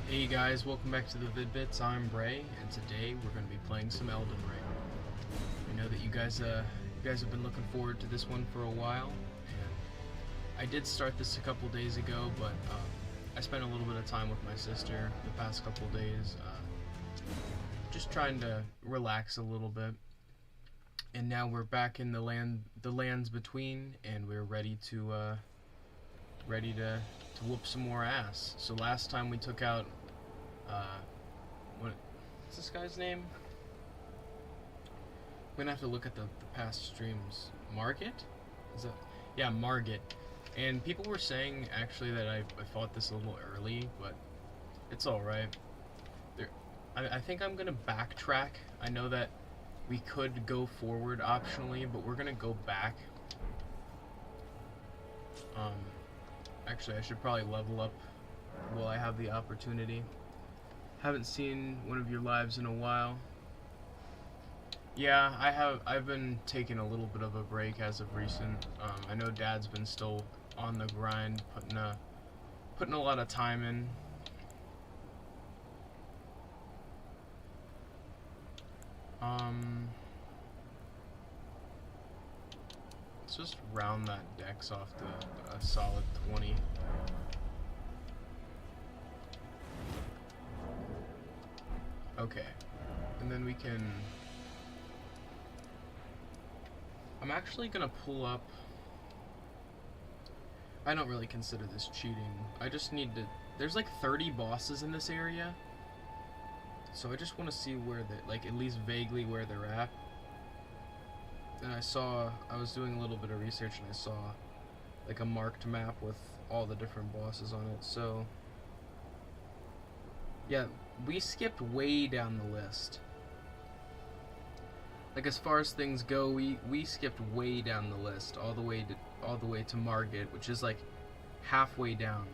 Hey guys, welcome back to the Vid-Bits. I'm Bray, and today we're going to be playing some Elden Ring. I know that you guys have been looking forward to this one for a while, and I did start this a couple days ago, but I spent a little bit of time with my sister the past couple days, just trying to relax a little bit. And now we're back in the lands between, and we're ready to whoop some more ass. So last time we took out, what's this guy's name? I'm gonna have to look at the past streams. Margit? Is that? Yeah, Margit. And people were saying actually that I fought this a little early, but it's alright. I think I'm gonna backtrack. I know that we could go forward optionally, but we're gonna go back. Actually, I should probably level up while I have the opportunity. Haven't seen one of your lives in a while. Yeah, I've been taking a little bit of a break as of recent. I know Dad's been still on the grind, putting a lot of time in. Let's just round that dex off to a solid 20. Okay. And then we can... I'm actually gonna pull up... I don't really consider this cheating. I just need to... There's like 30 bosses in this area. So I just want to see where they... like, at least vaguely where they're at. And I was doing a little bit of research and I saw like a marked map with all the different bosses on it. So yeah, we skipped way down the list. Like as far as things go, we skipped way down the list, all the way to Margit, which is like halfway down.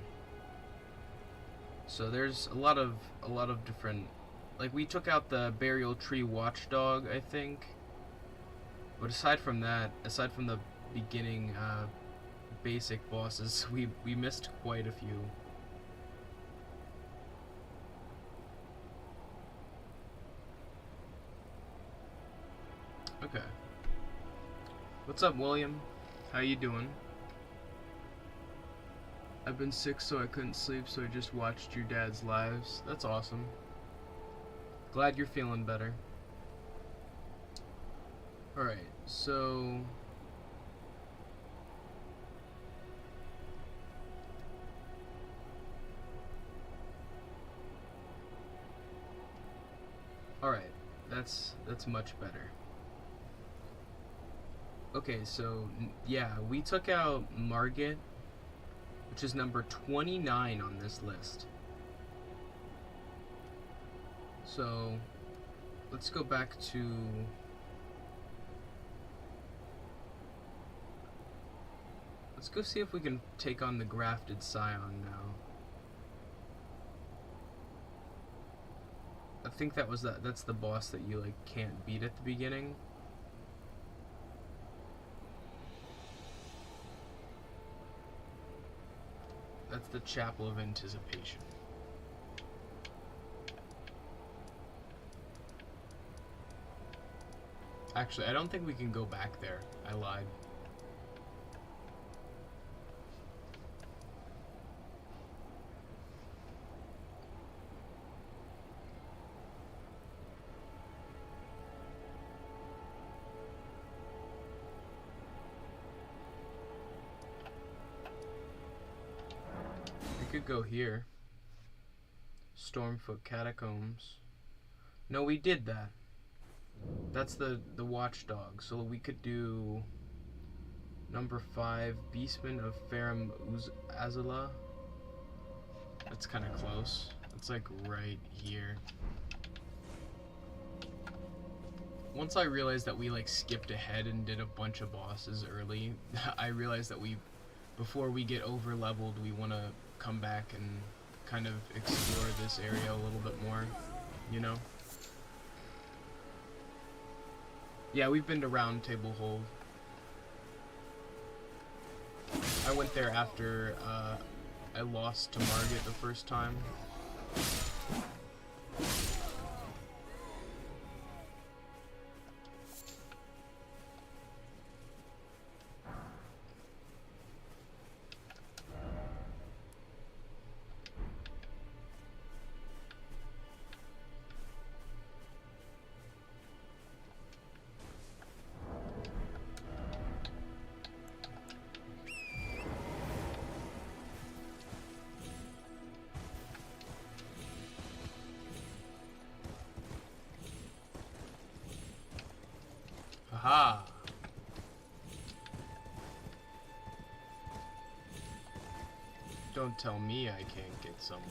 So there's a lot of different, like we took out the Burial Tree Watchdog, I think. But aside from that, aside from the beginning basic bosses, we missed quite a few. Okay. What's up, William? How you doing? I've been sick, so I couldn't sleep, so I just watched your dad's lives. That's awesome. Glad you're feeling better. Alright, so... Alright, that's much better. Okay, so, yeah, we took out Margit, which is number 29 on this list. So, let's go back to... Let's go see if we can take on the Grafted Scion now. I think that's the boss that you like can't beat at the beginning. That's the Chapel of Anticipation. Actually, I don't think we can go back there. I lied. We could go here. Stormfoot Catacombs. No, we did that. That's the watchdog. So we could do number 5, Beastman of Farum Azula. That's kind of close. It's like right here. Once I realized that we like skipped ahead and did a bunch of bosses early, I realized that before we get over leveled, we want to come back and kind of explore this area a little bit more, you know? Yeah, we've been to Round Table Hold. I went there after I lost to Margit the first time. Aha! Don't tell me I can't get somewhere.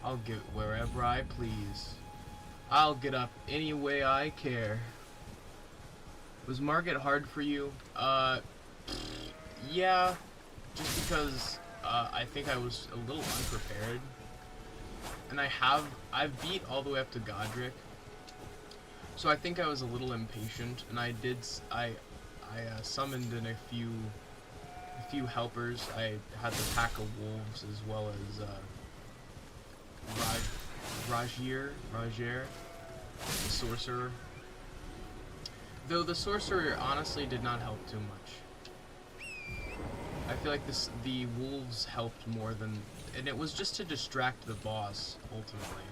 I'll get wherever I please. I'll get up any way I care. Was Market hard for you? Yeah. Just because, I think I was a little unprepared. And I've beat all the way up to Godrick. So I think I was a little impatient, and I summoned in a few helpers. I had the pack of wolves as well as Rajier, the sorcerer. Though the sorcerer honestly did not help too much. I feel like the wolves helped more than, and it was just to distract the boss ultimately.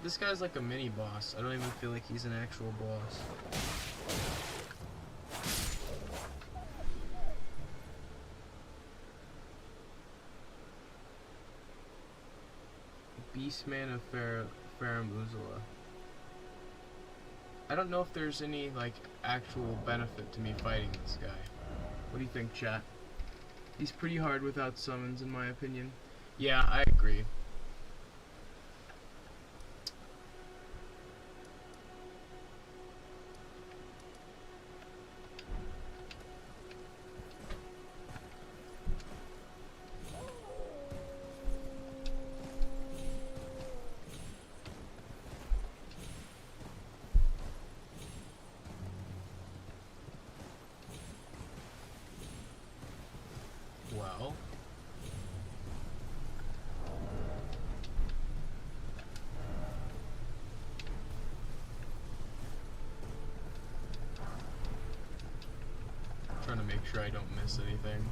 This guy's like a mini boss. I don't even feel like he's an actual boss. Beastman of Faramuzala. I don't know if there's any like actual benefit to me fighting this guy. What do you think, chat? He's pretty hard without summons, in my opinion. Yeah, I agree. Well, trying to make sure I don't miss anything.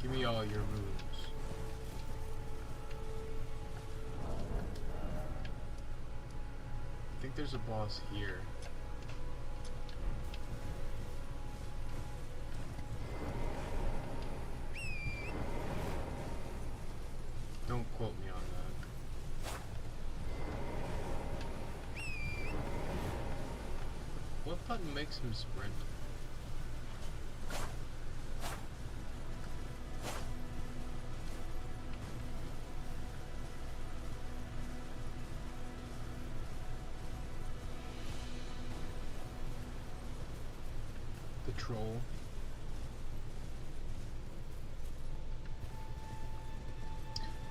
Give me all your runes. I think there's a boss here. Don't quote me on that. What button makes him sprint? Troll.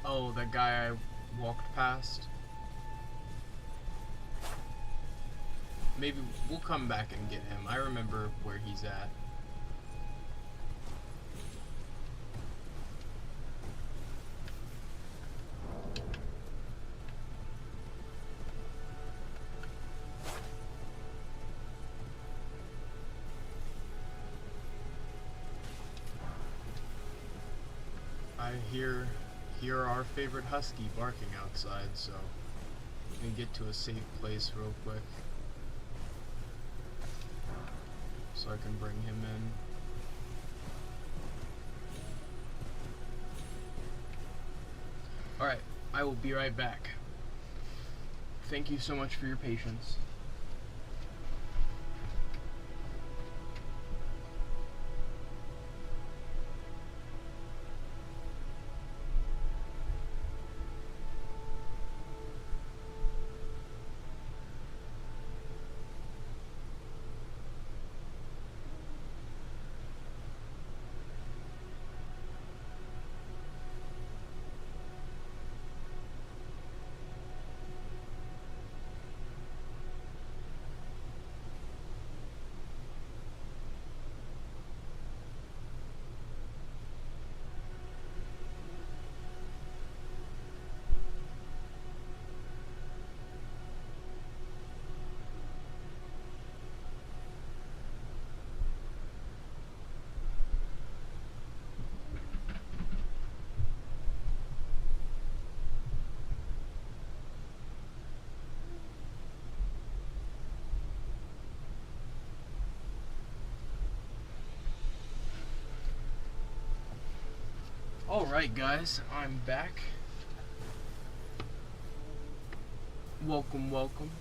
Oh, that guy I walked past. Maybe we'll come back and get him. I remember where he's at. I hear our favorite husky barking outside, so let me get to a safe place real quick so I can bring him in. Alright, I will be right back. Thank you so much for your patience. Alright guys, I'm back. Welcome, welcome.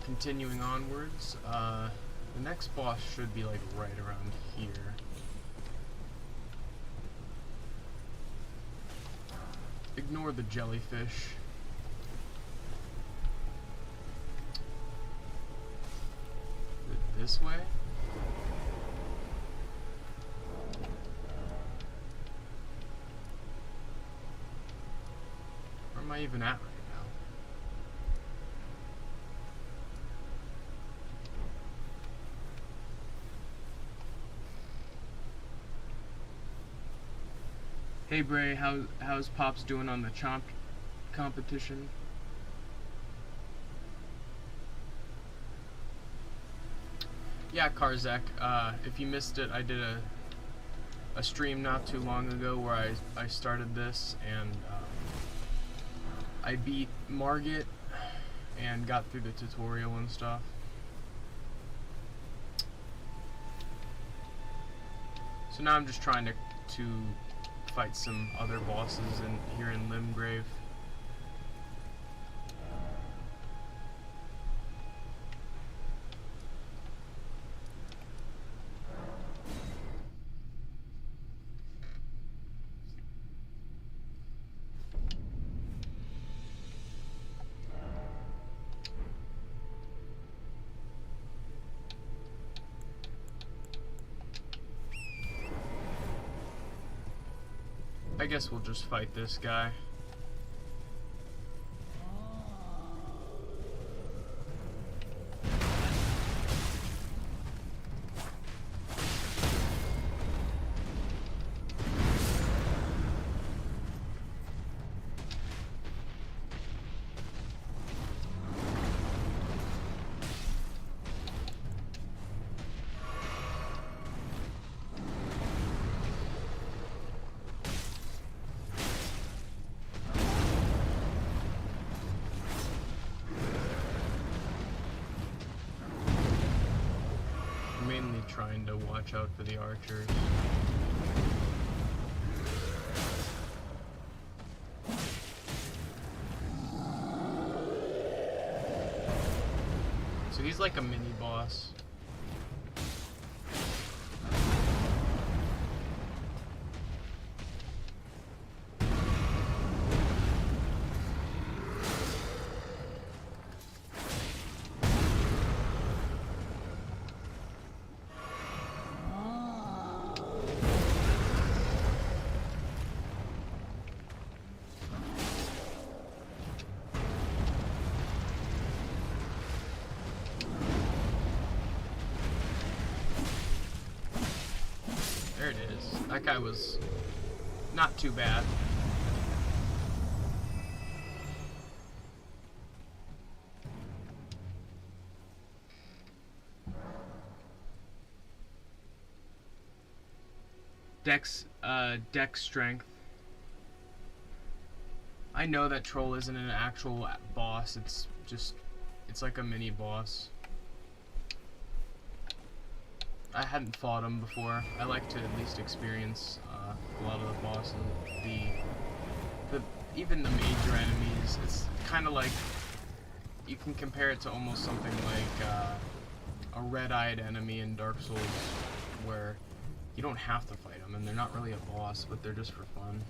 Continuing onwards, the next boss should be like right around here. Ignore the jellyfish. Is it this way? Where am I even at right now? Hey Bray, how's Pops doing on the chomp competition? Yeah, Karzek, if you missed it, I did a stream not too long ago where I started this, and I beat Margit and got through the tutorial and stuff. So now I'm just trying to fight some other bosses here in Limgrave. I guess we'll just fight this guy. Trying to watch out for the archers. So he's like a mini boss. There it is. That guy was not too bad. Dex strength. I know that troll isn't an actual boss, it's like a mini boss. I hadn't fought him before. I like to at least experience a lot of the bosses, even the major enemies. It's kind of like, you can compare it to almost something like a red-eyed enemy in Dark Souls, where you don't have to fight them, and they're not really a boss, but they're just for fun.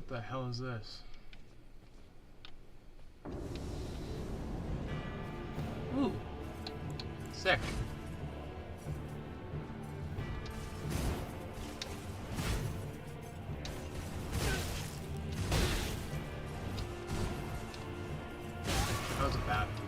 What the hell is this? Ooh. Sick. That was a bad move.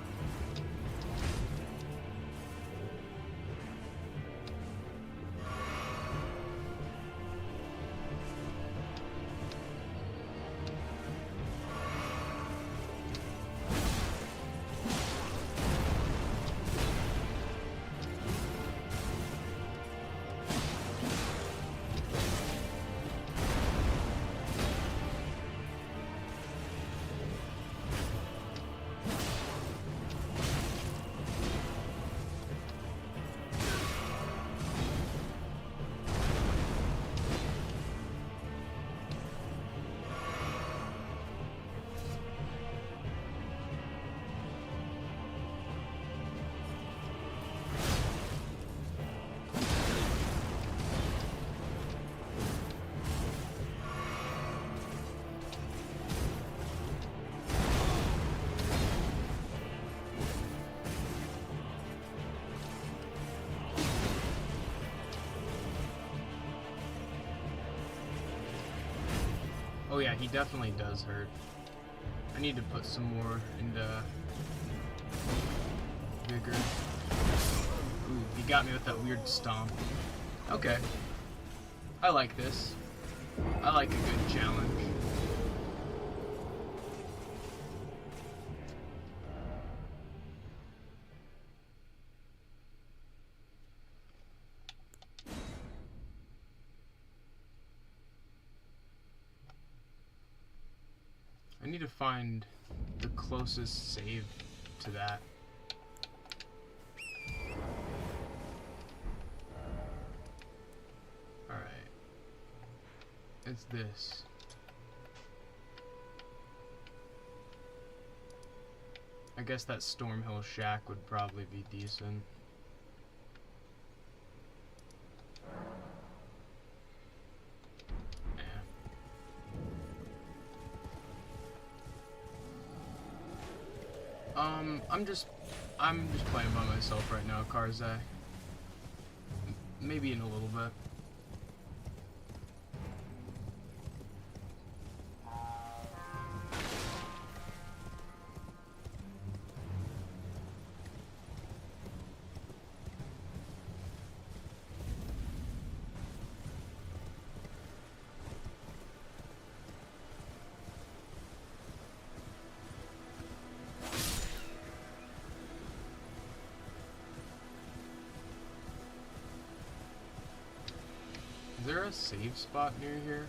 Oh yeah, he definitely does hurt. I need to put some more into vigor. Ooh, he got me with that weird stomp. Okay. I like this. I like a good challenge. I need to find the closest save to that. Alright. It's this. I guess that Stormhill Shack would probably be decent. I'm just playing by myself right now, Karzai. Maybe in a little bit. Is there a save spot near here?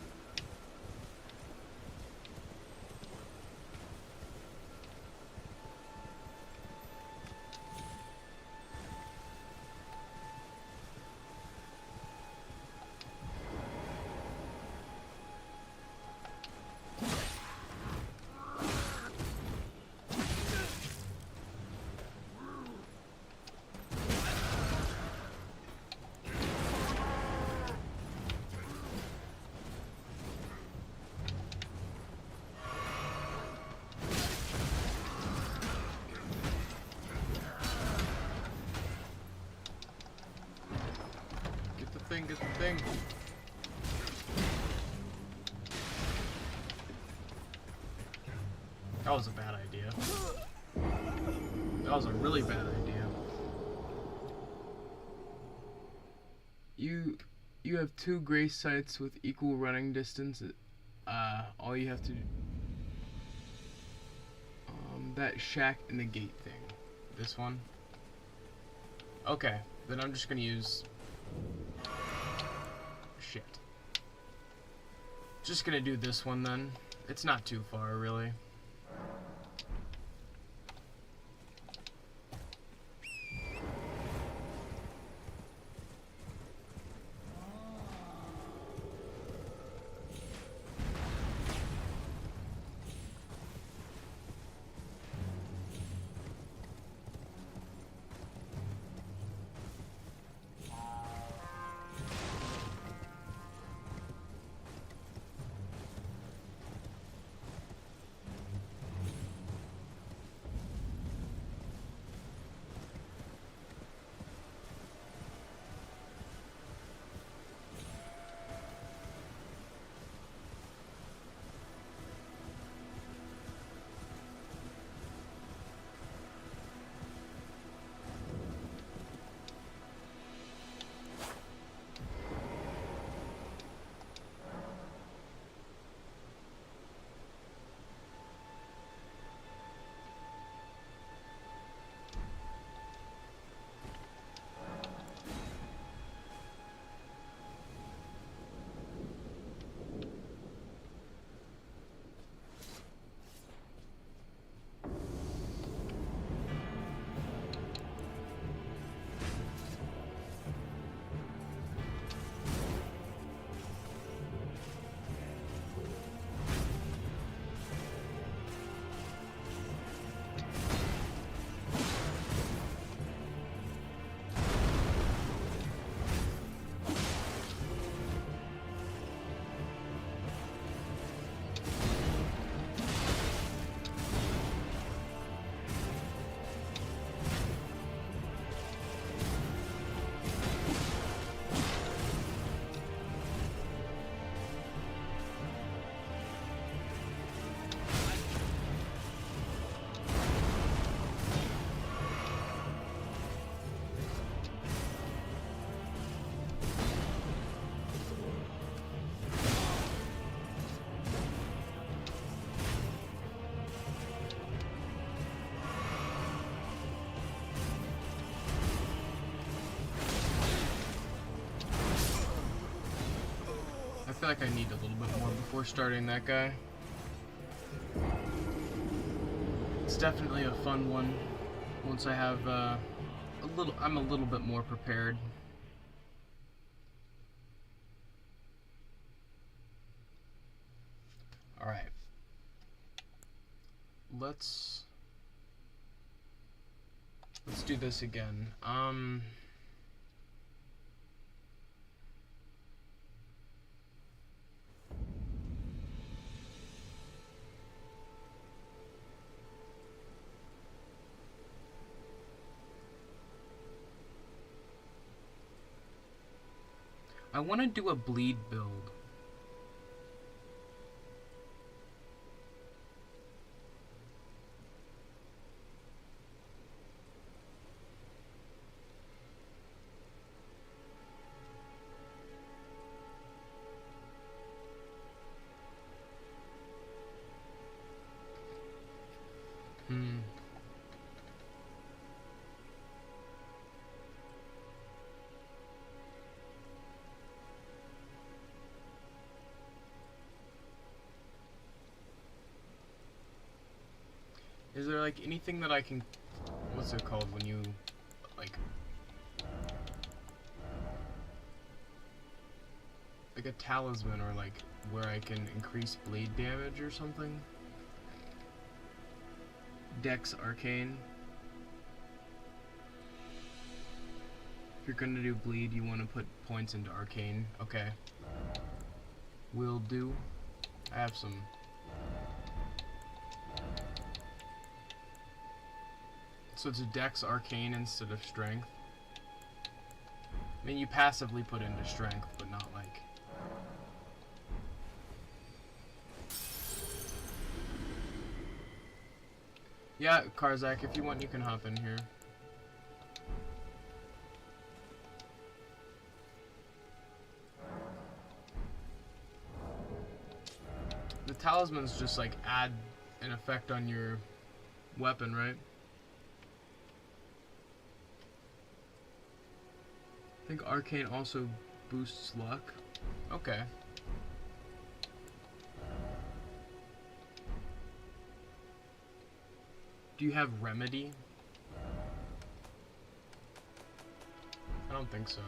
Get the thing. That was a bad idea. That was a really bad idea. You have 2 grace sites with equal running distance. All you have to do... that shack and the gate thing. This one? Okay, then I'm just gonna use... Shit. Just gonna do this one then. It's not too far, really. feel like I need a little bit more before starting that guy. It's definitely a fun one once I have I'm a little bit more prepared. All right. Let's do this again. I want to do a bleed build. Is there like anything that I can, what's it called when you like a talisman, or like where I can increase blade damage or something? Dex Arcane. If you're gonna do bleed, you want to put points into Arcane. Okay. Will do. I have some. So it's a Dex Arcane instead of Strength. I mean, you passively put into Strength, but not like... Yeah, Karzak, if you want, you can hop in here. The talismans just like add an effect on your weapon, right? I think Arcane also boosts luck. Okay. Do you have Remedy? I don't think so.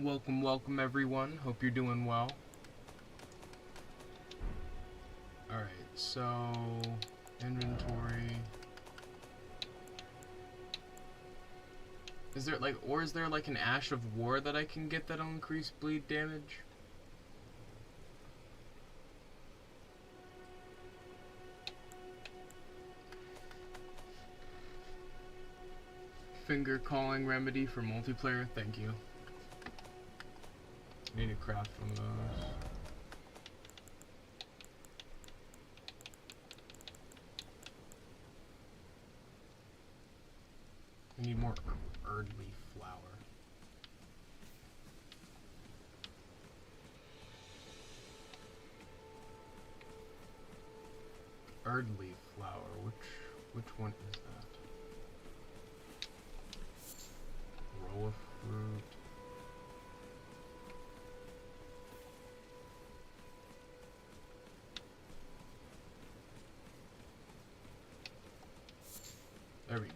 Welcome, welcome everyone. Hope you're doing well. Alright, so inventory. Is there like an Ash of War that I can get that'll increase bleed damage? Finger calling remedy for multiplayer, thank you. I need to craft one of those. I need more Erdtree flour. Erdtree flour, which one is that? Row of fruit. There we go.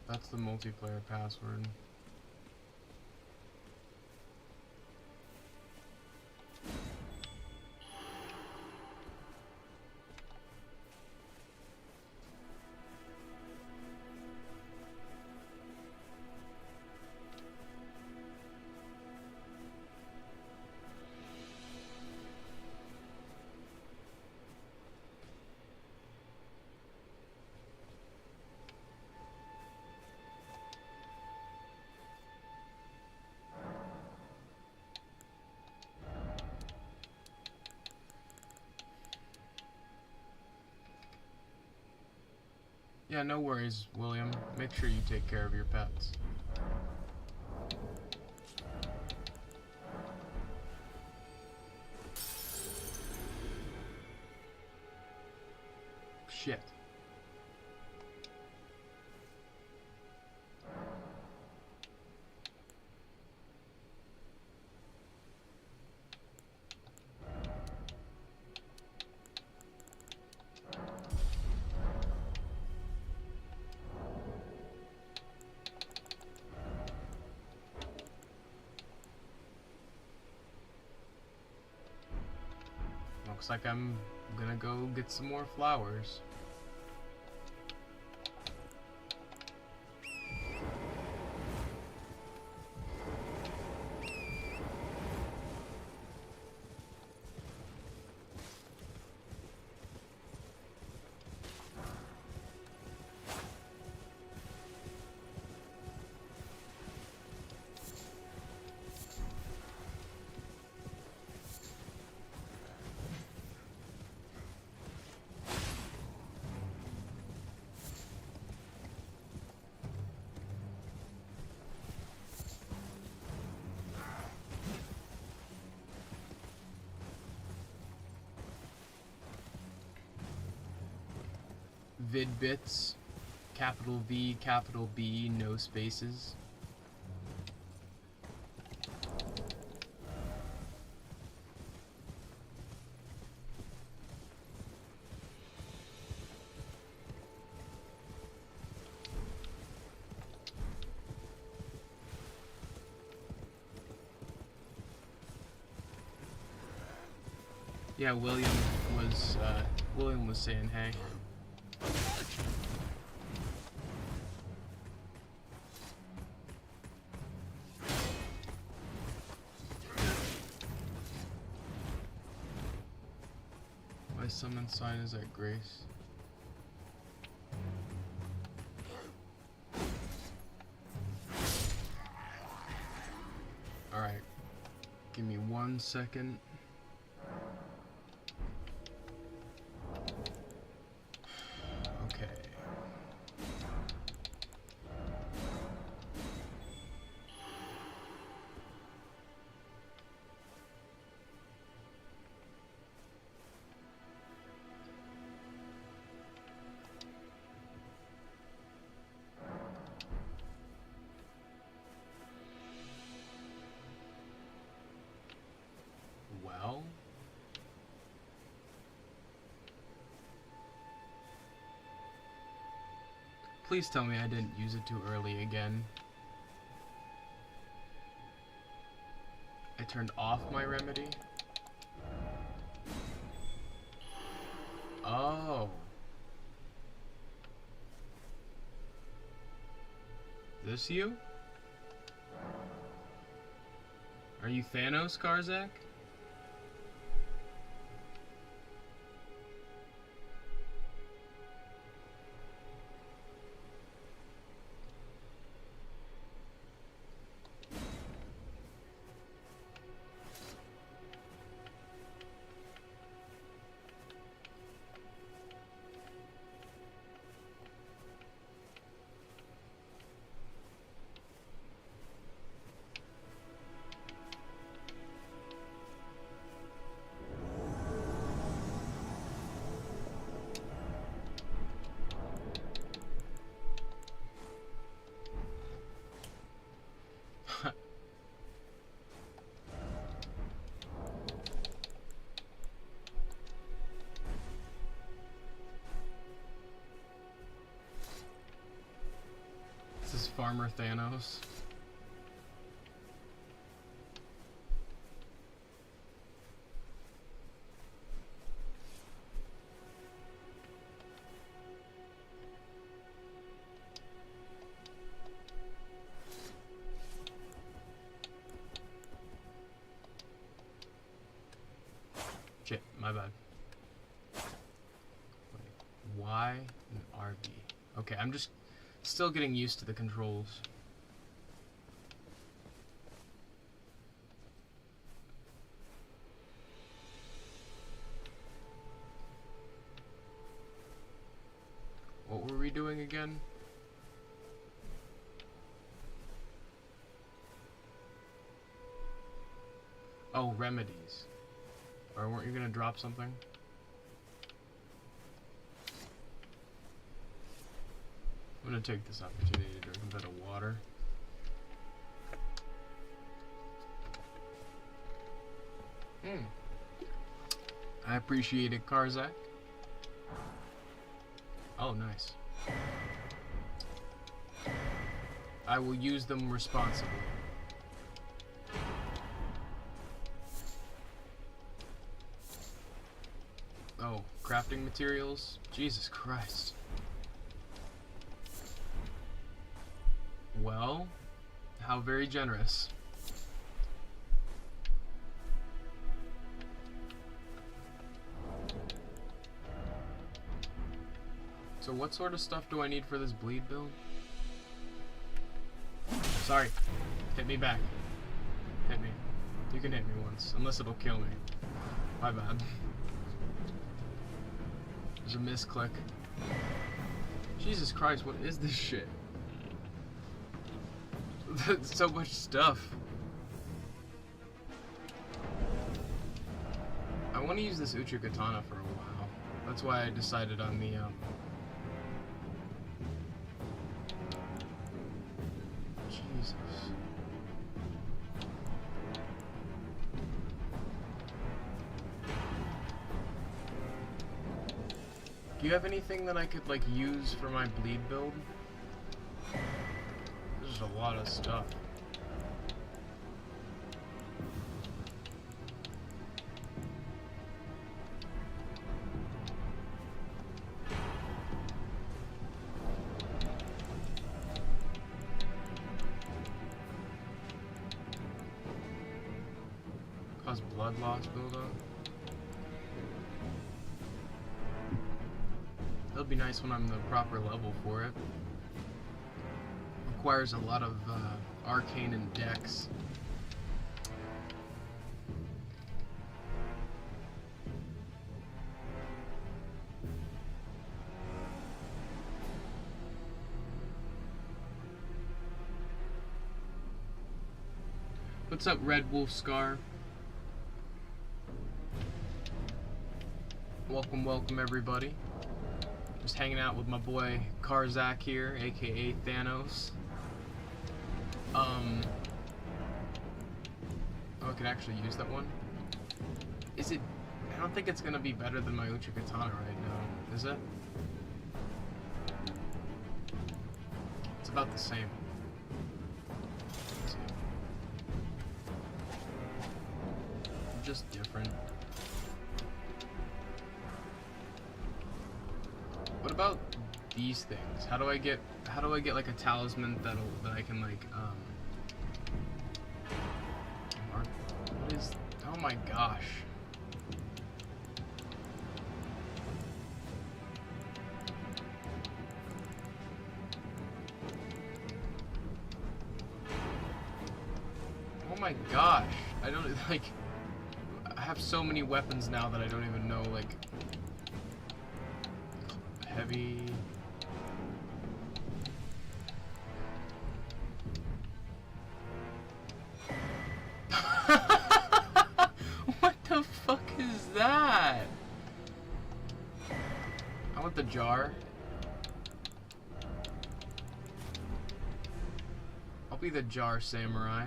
That's the multiplayer password. Yeah, no worries, William. Make sure you take care of your pets. Shit. Looks like I'm gonna go get some more flowers. Vid-Bits, capital V, capital B, no spaces. Yeah, William was saying hey. My summon sign is at Grace. Alright. Give me 1 second. Okay. Well, please tell me I didn't use it too early again. I turned off my remedy. Oh. This you? Are you Thanos, Karzak? This is Farmer Thanos. Shit, my bad. Wait, Y and RB. Okay, I'm just still getting used to the controls. What were we doing again? Oh, remedies. Or weren't you gonna drop something? I'm gonna take this opportunity to drink a bit of water. I appreciate it, Karzak. Oh, nice. I will use them responsibly. Oh, crafting materials? Jesus Christ. Well, how very generous. So what sort of stuff do I need for this bleed build? Sorry. Hit me back. Hit me. You can hit me once, unless it'll kill me. My bad. There's a misclick. Jesus Christ, what is this shit? That's so much stuff. I want to use this Uchi Katana for a while. That's why I decided on the Jesus. Do you have anything that I could like use for my bleed build? There's a lot of stuff. Cause blood loss buildup. That'll be nice when I'm the proper level for it. Requires a lot of arcane and dex. What's up, Red Wolf Scar? Welcome, welcome everybody. Just hanging out with my boy Karzak here, aka Thanos. Oh, I could actually use that one. Is it? I don't think it's gonna be better than my Uchi Katana right now, is it? It's about the same. Let's see. Just different. What about these things? How do I get like a talisman that I can like mark? What is? Oh my gosh. Oh my gosh. I don't like I have so many weapons now that I don't even know like heavy. What the fuck is that? I want the jar. I'll be the jar samurai.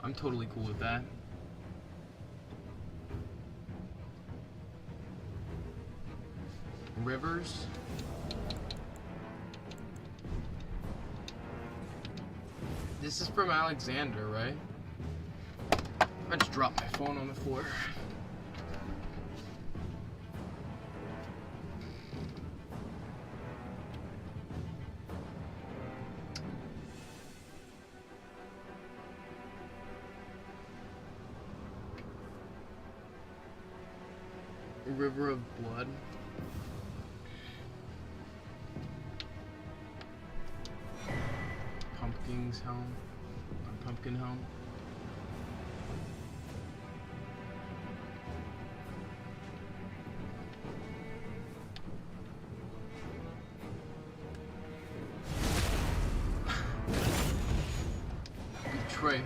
I'm totally cool with that. Rivers. This is from Alexander, right? I just dropped my phone on the floor. River of Blood. Pumpkin's home. Or Pumpkin home. betrayal.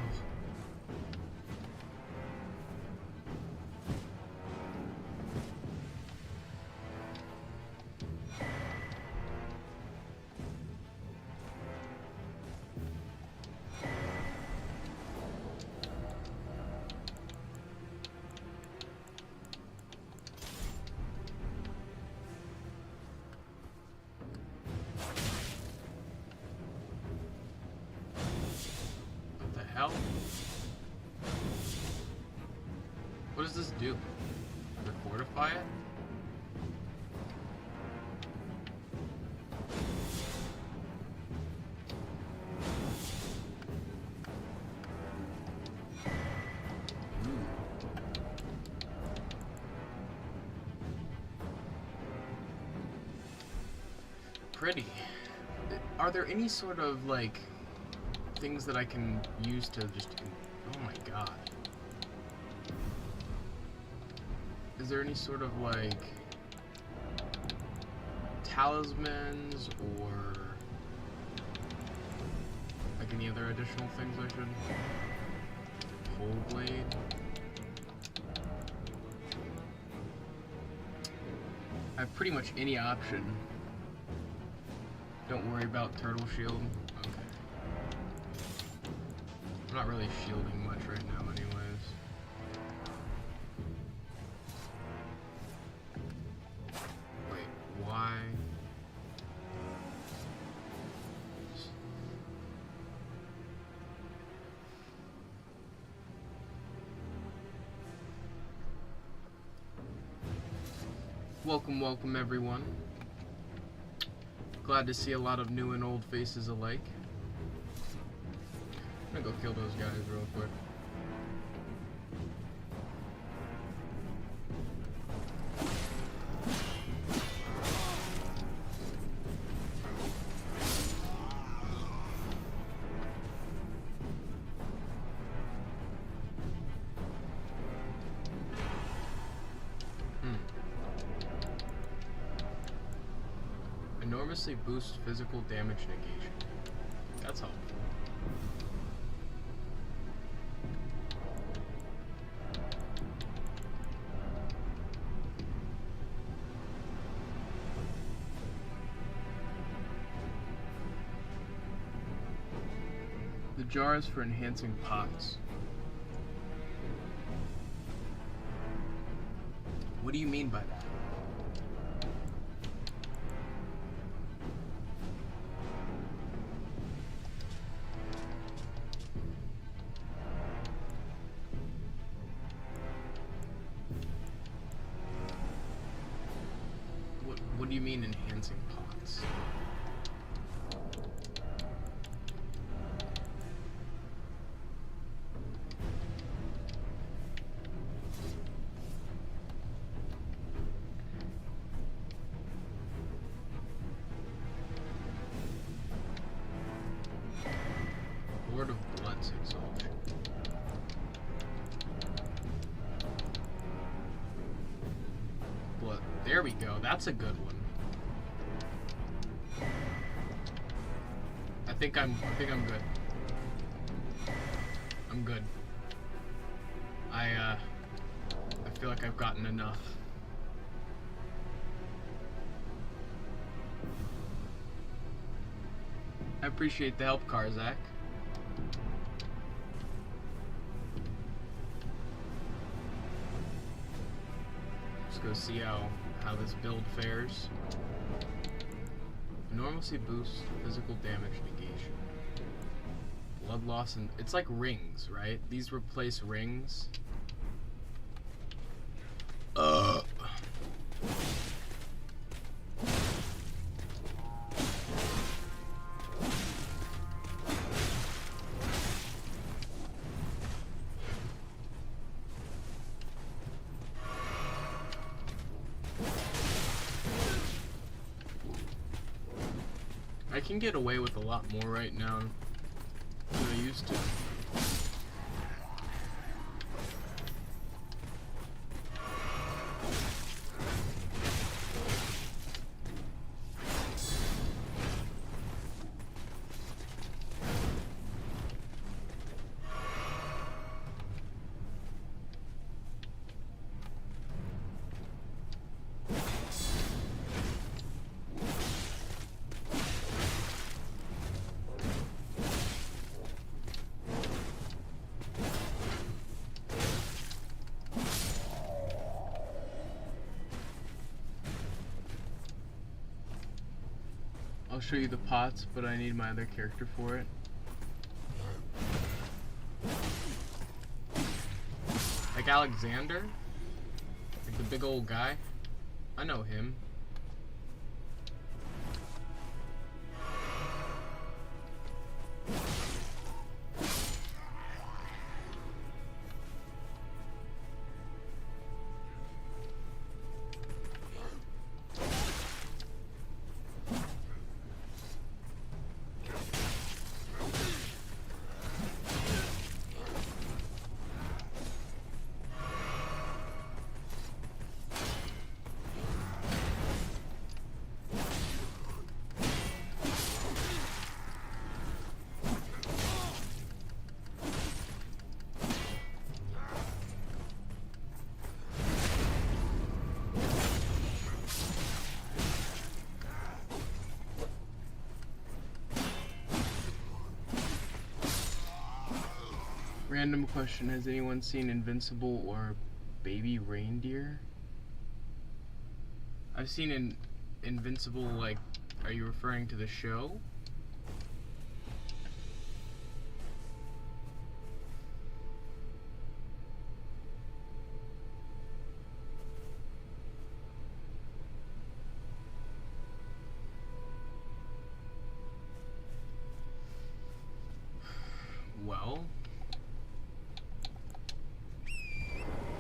Hell? What does this do? Does it fortify it? Pretty. Are there any sort of like things that I can use to just... Oh my god. Is there any sort of like talismans or like any other additional things I should... Whole blade? I have pretty much any option. Don't worry about turtle shield. I'm not really shielding much right now anyways. Wait, why? Welcome everyone. Glad to see a lot of new and old faces alike. I'm gonna go kill those guys real quick. Enormously boosts physical damage negation. That's helpful. The jar is for enhancing pots. What do you mean by that? What do you mean enhancing pots? Lord of Blood's exaltation. Blood. There we go. That's a good one. I think I'm good. I'm good. I feel like I've gotten enough. I appreciate the help, Karzak. Let's go see how this build fares. Enormously boosts physical damage negation. Blood loss and it's like rings, right? These replace rings. I can get away with a lot more right now than I used to. I'll show you the pots, but I need my other character for it. Like Alexander? Like the big old guy? I know him. Random question, has anyone seen Invincible or Baby Reindeer? I've seen Invincible, like, are you referring to the show? Well,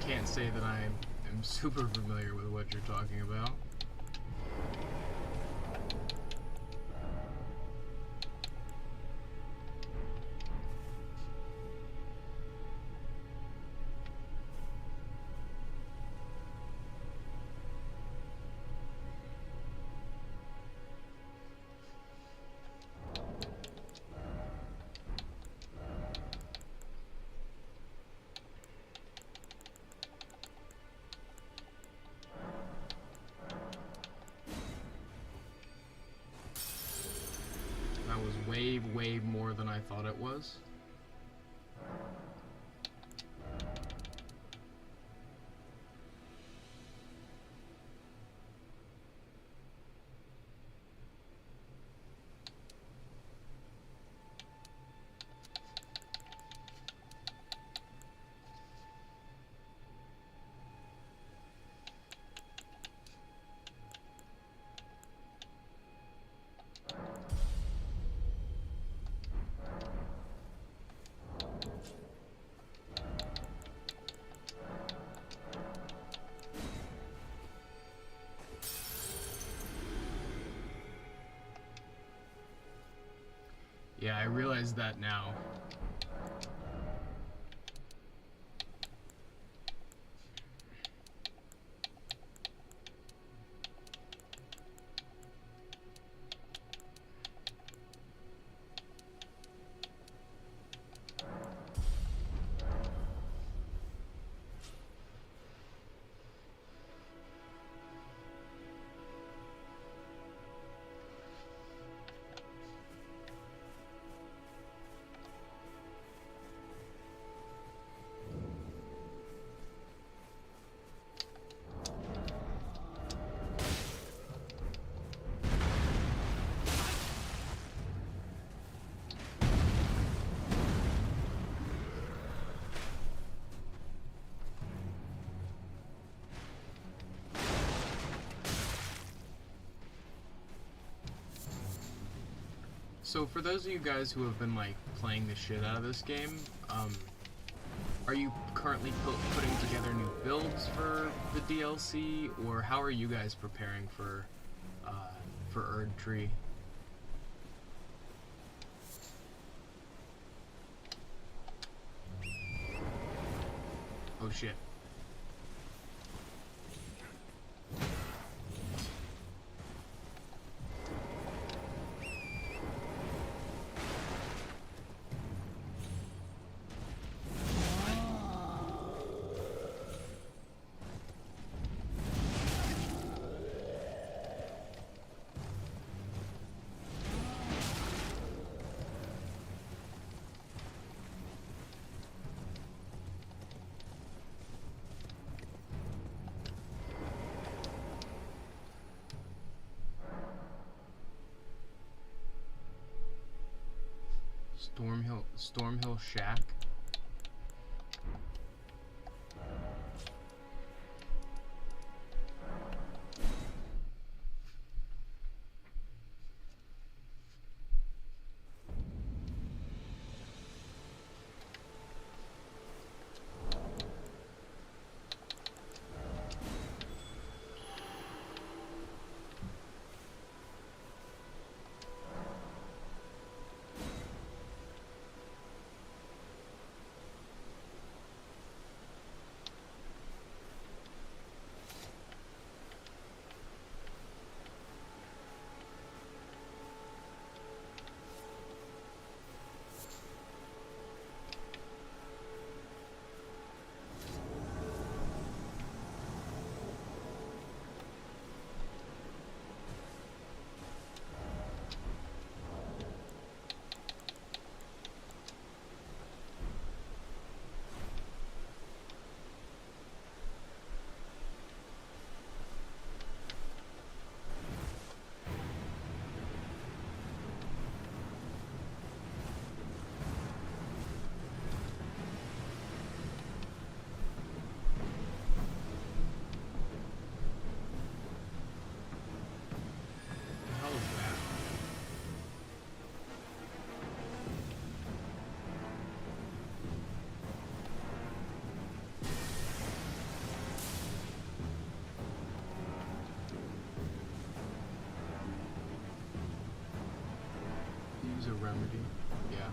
can't say that I am super familiar with what you're talking about. Way more than I thought it was. Yeah, I realize that now. So for those of you guys who have been like playing the shit out of this game, are you currently putting together new builds for the DLC, or how are you guys preparing for Erdtree? Oh shit. Stormhill Shack. Use a remedy. Yeah.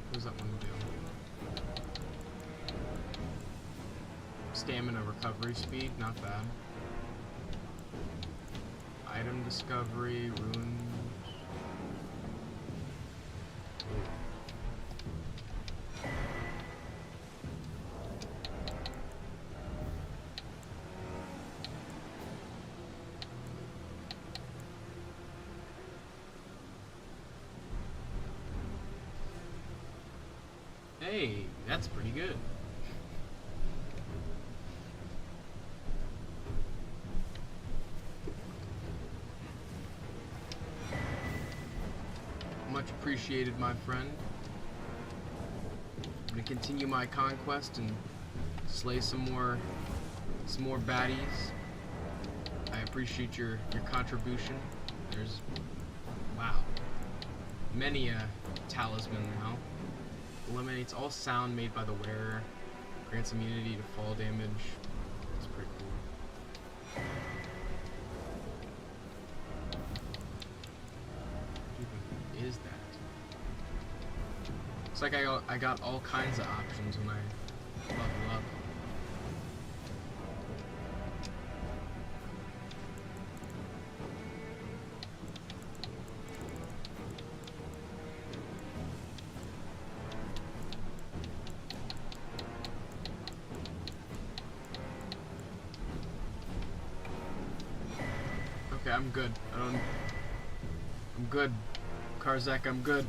What does that one do? Stamina recovery speed, not bad. Item discovery, runes. Hey, that's pretty good. Much appreciated, my friend. I'm gonna continue my conquest and slay some more baddies. I appreciate your contribution. There's, wow, many a talisman now. Eliminates all sound made by the wearer. Grants immunity to fall damage. That's pretty cool. What even is that? Looks like I got all kinds of options when I level up. Okay, I'm good. I'm good. Karzak, I'm good.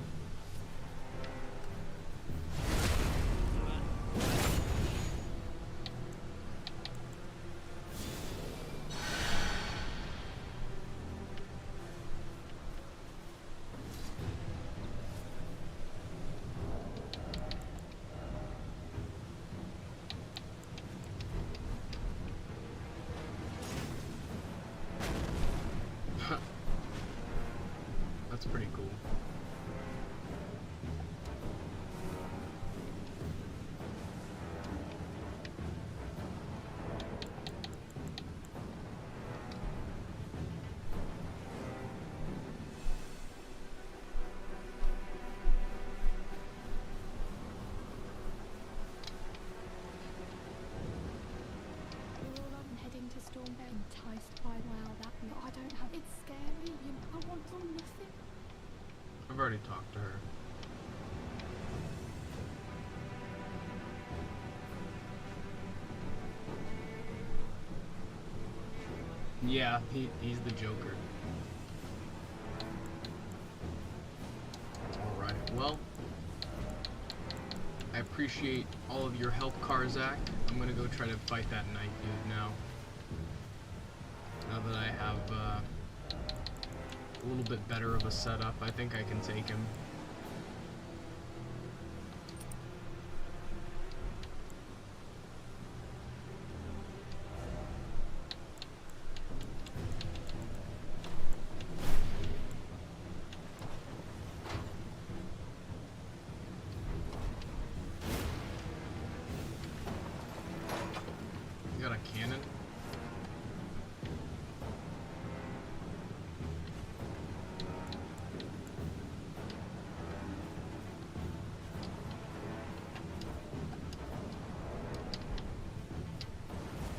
That's pretty cool. Enticed by wow, that I don't have it's scary, you know, I want on nothing. I've already talked to her. Yeah, he's the Joker. Alright, well, I appreciate all of your help, Karzak. I'm gonna go try to fight that knight dude now. Now that I have a little bit better of a setup, I think I can take him. You got a cannon?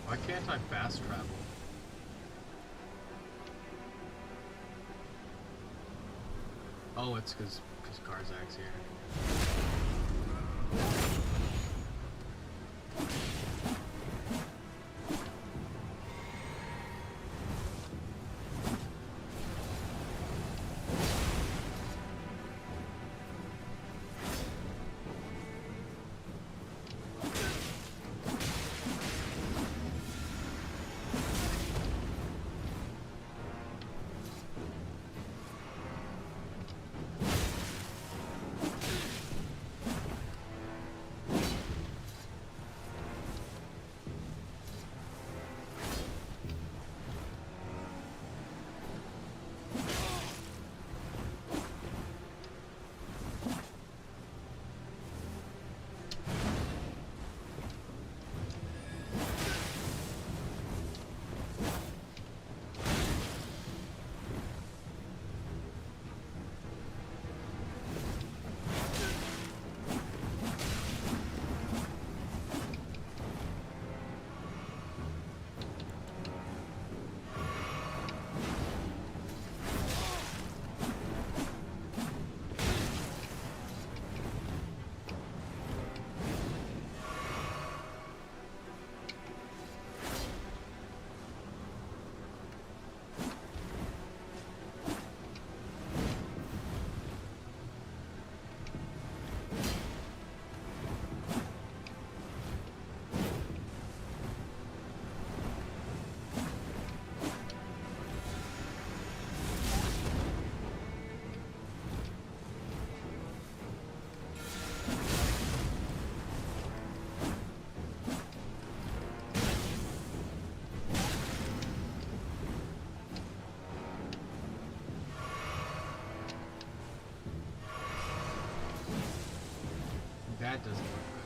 Why can't I fast travel? Oh, it's because Karzak's here. That doesn't look good.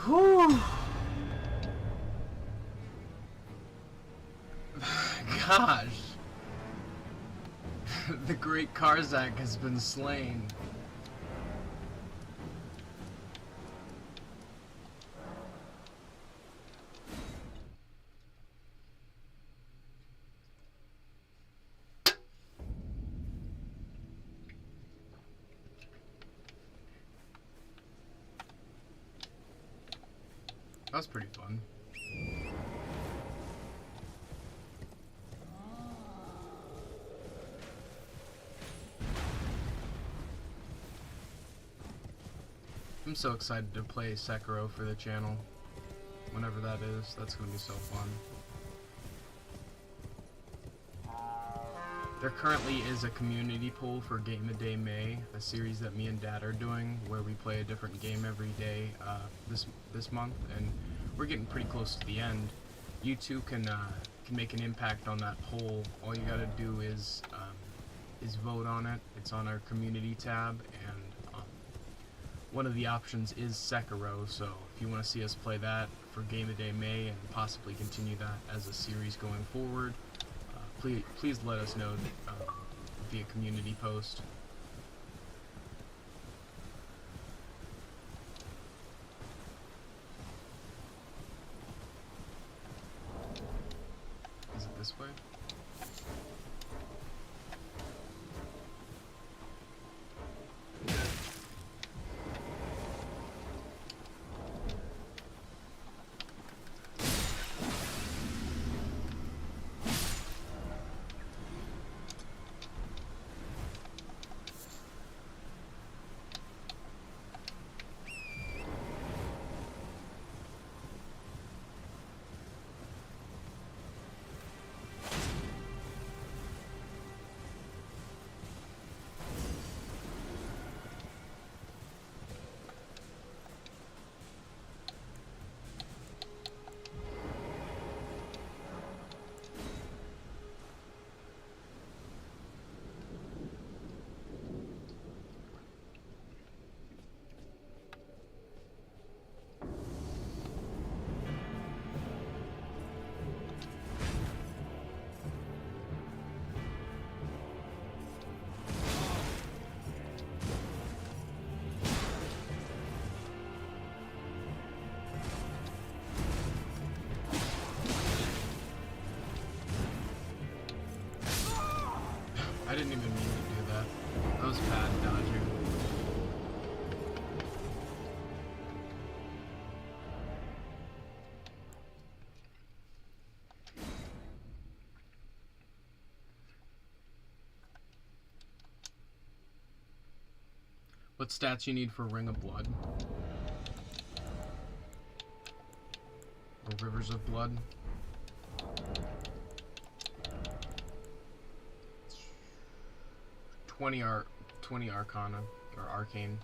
Whew. Gosh. The great Karzak has been slain. That was pretty fun. I'm so excited to play Sekiro for the channel. Whenever that is, that's gonna be so fun. There currently is a community poll for Game of Day May, a series that me and Dad are doing, where we play a different game every day this month, and we're getting pretty close to the end. You too can make an impact on that poll. All you gotta do is vote on it. It's on our community tab, and one of the options is Sekiro, so if you want to see us play that for Game of Day May and possibly continue that as a series going forward, please let us know via community post. Is it this way? I didn't even mean to do that. That was bad dodging. What stats you need for Ring of Blood? Or Rivers of Blood? 20 Arcana, or Arcane.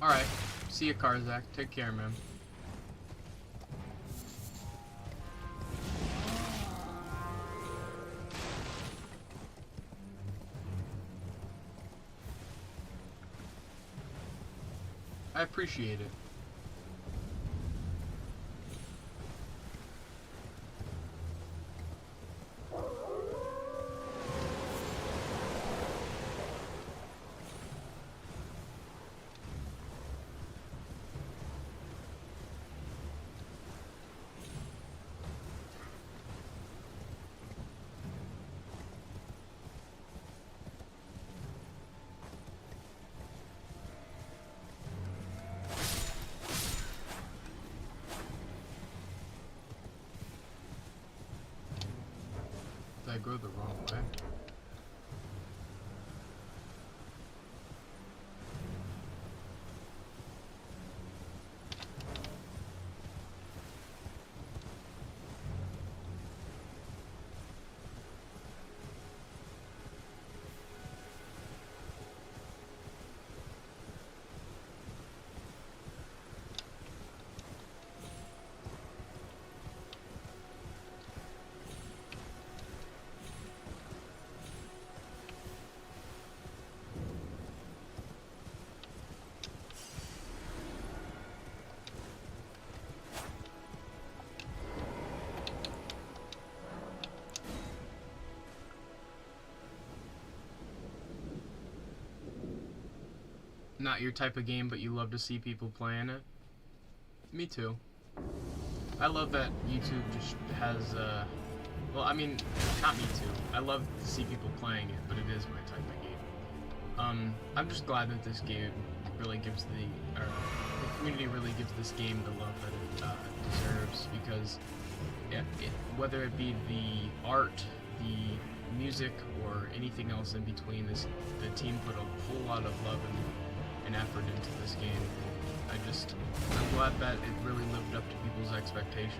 Alright, see ya, Karzak. Take care, man. I appreciate it. I go the wrong way. not your type of game, but you love to see people playing it. Me too. I love that YouTube just has, well, I mean, not me too. I love to see people playing it, but it is my type of game. I'm just glad that this game really gives the community really gives this game the love that it deserves, because whether it be the art, the music, or anything else in between, the team put a whole lot of love and effort into this game. I'm glad that it really lived up to people's expectations.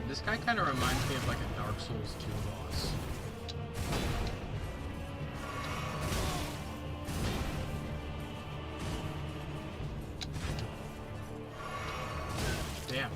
This guy kind of reminds me of like a Dark Souls 2 boss. Damn.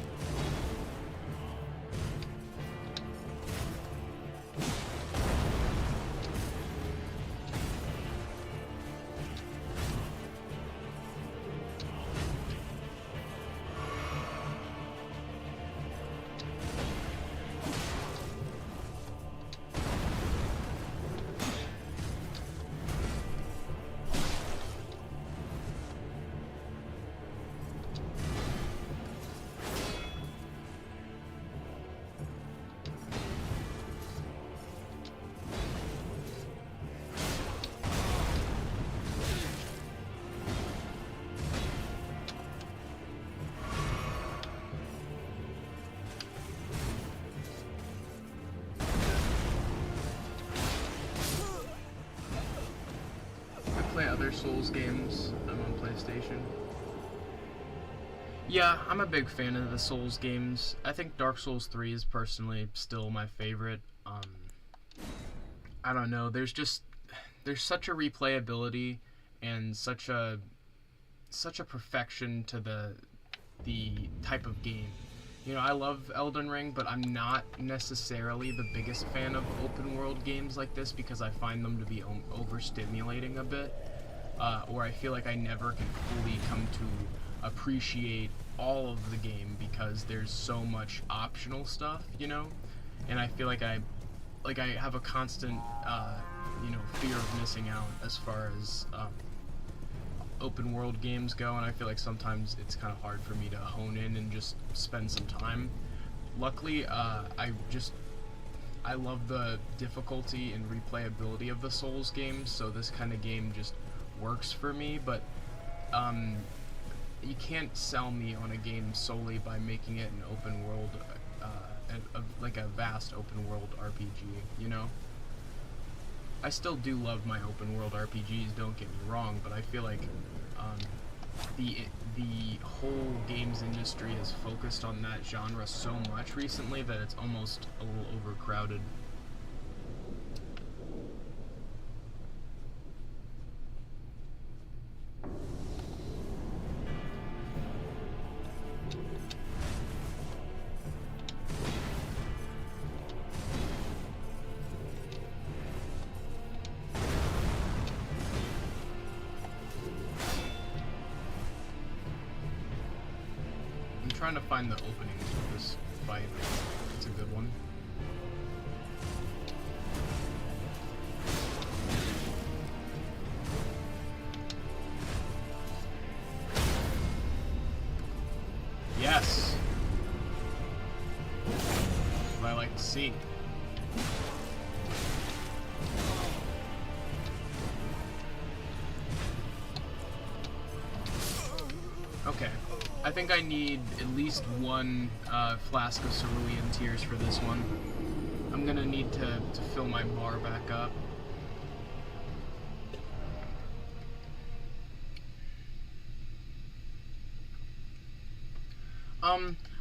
Play other Souls games. I'm on PlayStation. Yeah, I'm a big fan of the Souls games. I think Dark Souls 3 is personally still my favorite. I don't know, there's such a replayability and such a perfection to the type of game. You know, I love Elden Ring, but I'm not necessarily the biggest fan of open world games like this because I find them to be overstimulating a bit, or I feel like I never can fully come to appreciate all of the game because there's so much optional stuff, you know? And I feel like I have a constant, fear of missing out as far as open world games go, and I feel like sometimes it's kind of hard for me to hone in and just spend some time. Luckily, I love the difficulty and replayability of the Souls games, so this kind of game just works for me, but you can't sell me on a game solely by making it an open world, like a vast open world RPG, you know? I still do love my open world RPGs, don't get me wrong, but I feel like the whole games industry has focused on that genre so much recently that it's almost a little overcrowded. I'm trying to find the openings for this fight. It's a good one. Yes! That's what I like to see. Okay. I think I need at least one flask of cerulean tears for this one. I'm gonna need to fill my bar back up.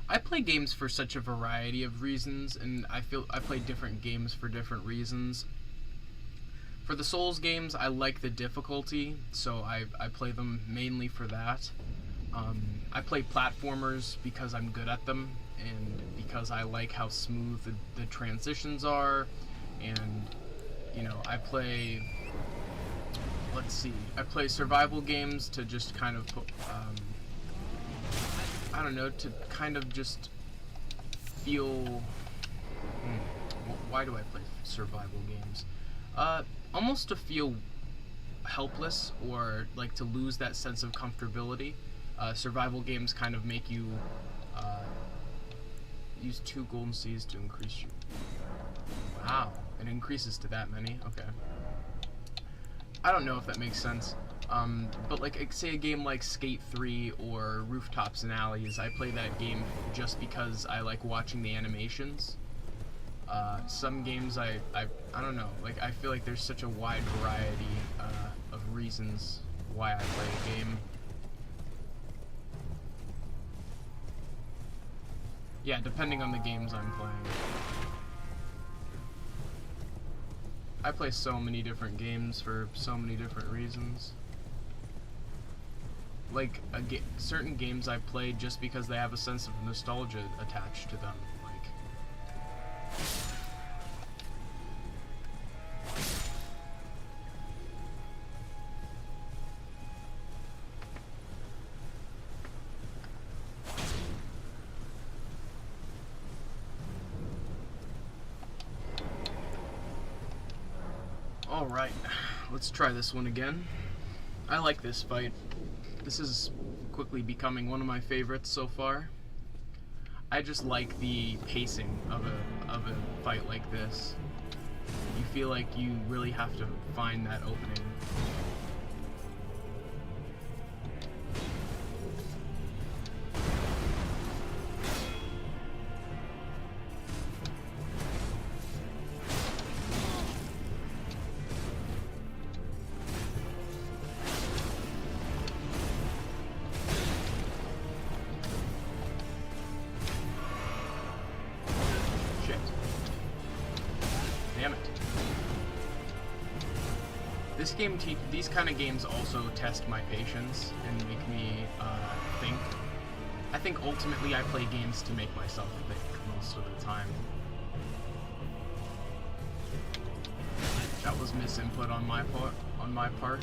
I play games for such a variety of reasons, and I feel I play different games for different reasons. For the Souls games, I like the difficulty, so I play them mainly for that. I play platformers because I'm good at them, and because I like how smooth the transitions are, and, you know, I play, let's see, I play survival games to just kind of, I don't know, to kind of just feel, why do I play survival games? Almost to feel helpless, or like to lose that sense of comfortability. Survival games kind of make you use 2 golden seeds to increase your... Wow, it increases to that many? Okay. I don't know if that makes sense. But like, say a game like Skate 3 or Rooftops and Alleys, I play that game just because I like watching the animations. Some games I don't know, like I feel like there's such a wide variety of reasons why I play a game. Yeah, depending on the games I'm playing. I play so many different games for so many different reasons. Like, certain games I play just because they have a sense of nostalgia attached to them. Alright, let's try this one again. I like this fight. This is quickly becoming one of my favorites so far. I just like the pacing of a fight like this. You feel like you really have to find that opening. These kind of games also test my patience and make me think. I think ultimately I play games to make myself think most of the time. That was misinput on my part.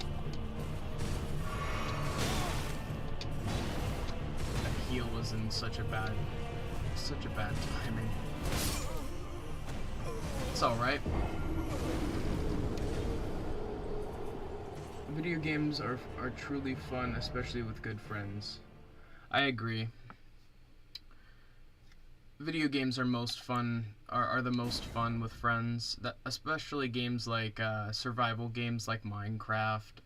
That heal was in such a bad timing. It's alright. Video games are truly fun, especially with good friends. I agree. Video games are the most fun with friends. Especially games like survival games like Minecraft,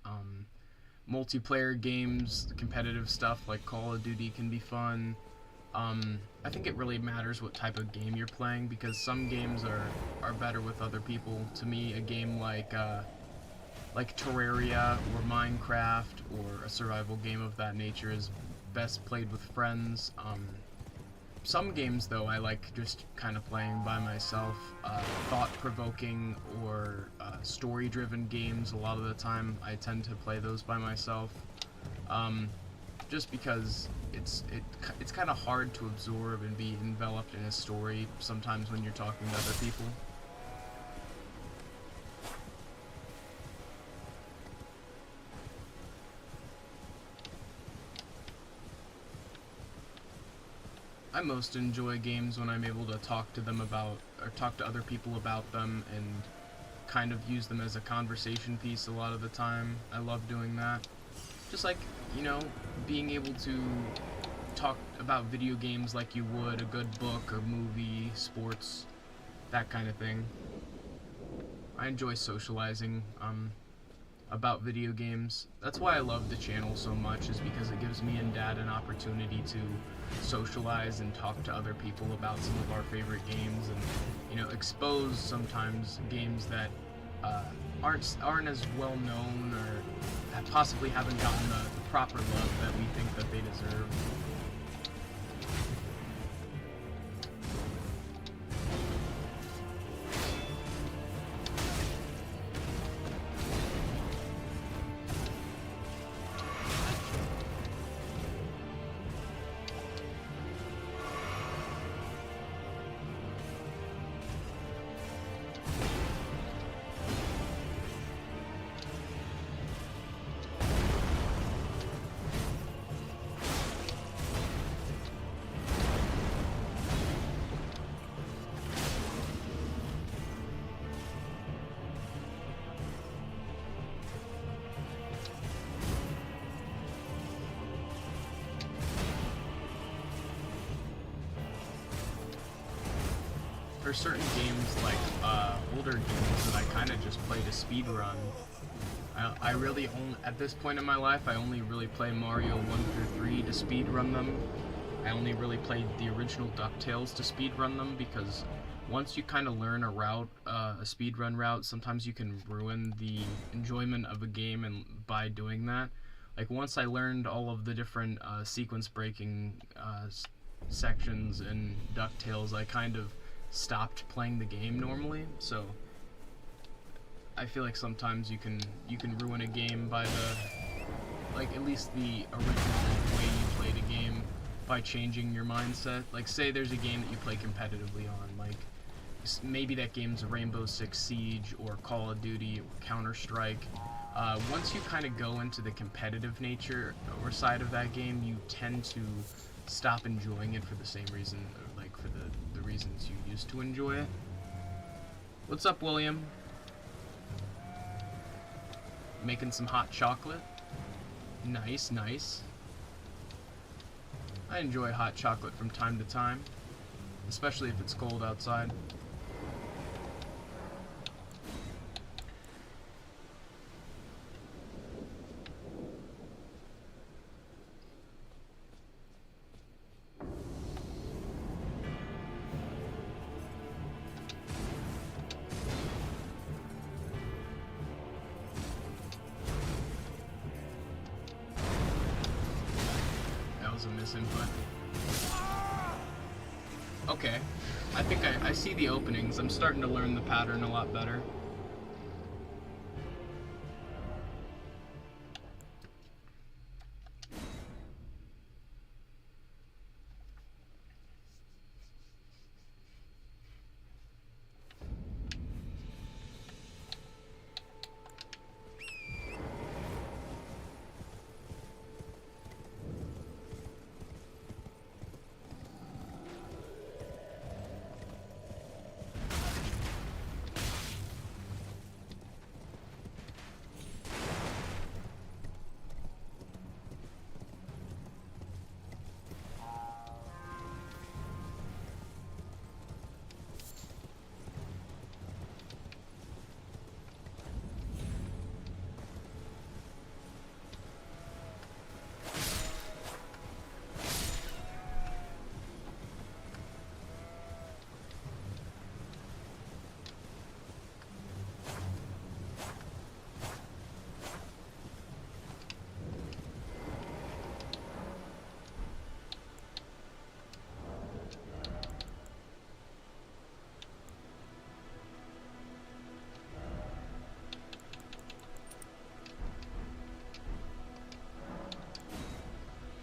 multiplayer games, competitive stuff like Call of Duty can be fun. I think it really matters what type of game you're playing, because some games are better with other people. To me, a game like Terraria or Minecraft or a survival game of that nature is best played with friends. Some games, though, I like just kind of playing by myself. Thought-provoking or story-driven games, a lot of the time, I tend to play those by myself. Just because it's kind of hard to absorb and be enveloped in a story sometimes when you're talking to other people. I most enjoy games when I'm able to talk to them about, or talk to other people about them, and kind of use them as a conversation piece a lot of the time. I love doing that. Just like, you know, being able to talk about video games like you would a good book or movie, sports, that kind of thing. I enjoy socializing about video games. That's why I love the channel so much, is because it gives me and Dad an opportunity to socialize and talk to other people about some of our favorite games, and, you know, expose sometimes games that aren't as well known, or possibly haven't gotten the proper love that we think that they deserve. for certain games, like older games that I kind of just play to speed run. I really only, at this point in my life, I only really play Mario 1 through 3 to speed run them. I only really played the original DuckTales to speed run them, because once you kind of learn a route, a speedrun route, sometimes you can ruin the enjoyment of a game and by doing that. Like, once I learned all of the different sequence breaking sections in DuckTales, I kind of stopped playing the game normally. So I feel like sometimes you can ruin a game by at least the original way you played a game by changing your mindset. Like, say there's a game that you play competitively on, like maybe that game's Rainbow Six Siege or Call of Duty or Counter-Strike. Once you kind of go into the competitive nature or side of that game, you tend to stop enjoying it for the same reason, like for the reasons you used to enjoy it. What's up, William? Making some hot chocolate. Nice, nice. I enjoy hot chocolate from time to time, especially if it's cold outside. A misinput. Okay, I think I see the openings. I'm starting to learn the pattern a lot better.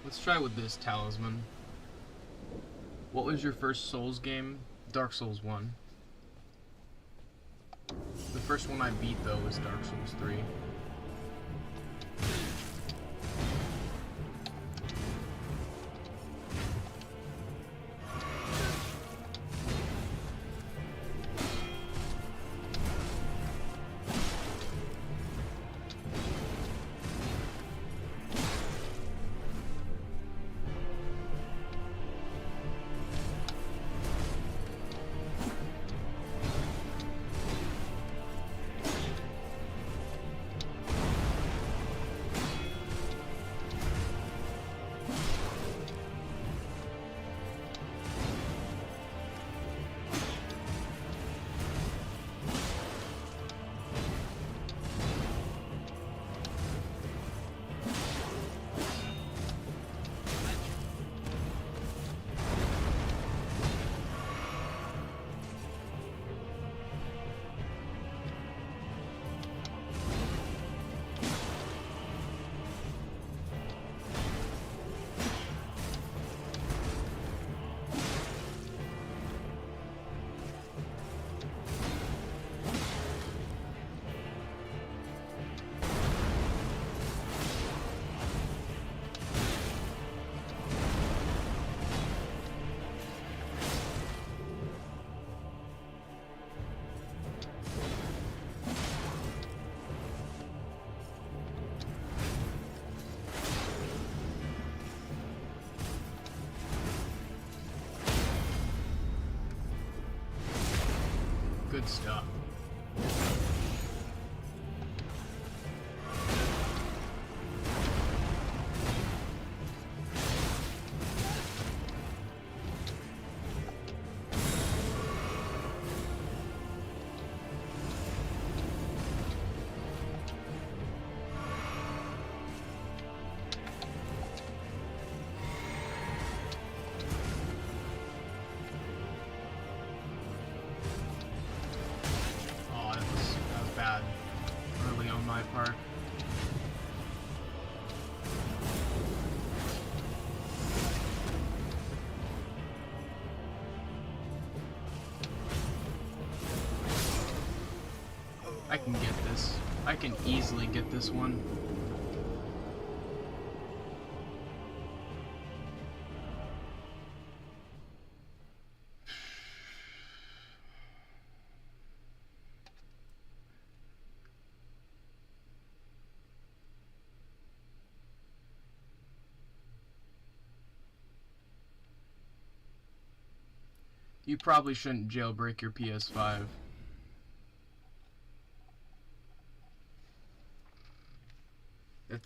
Let's try with this talisman. What was your first Souls game? Dark Souls 1. The first one I beat, though, was Dark Souls 3. Good stuff. Part. I can get this. I can easily get this one. You probably shouldn't jailbreak your PS5.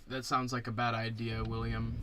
That sounds like a bad idea, William.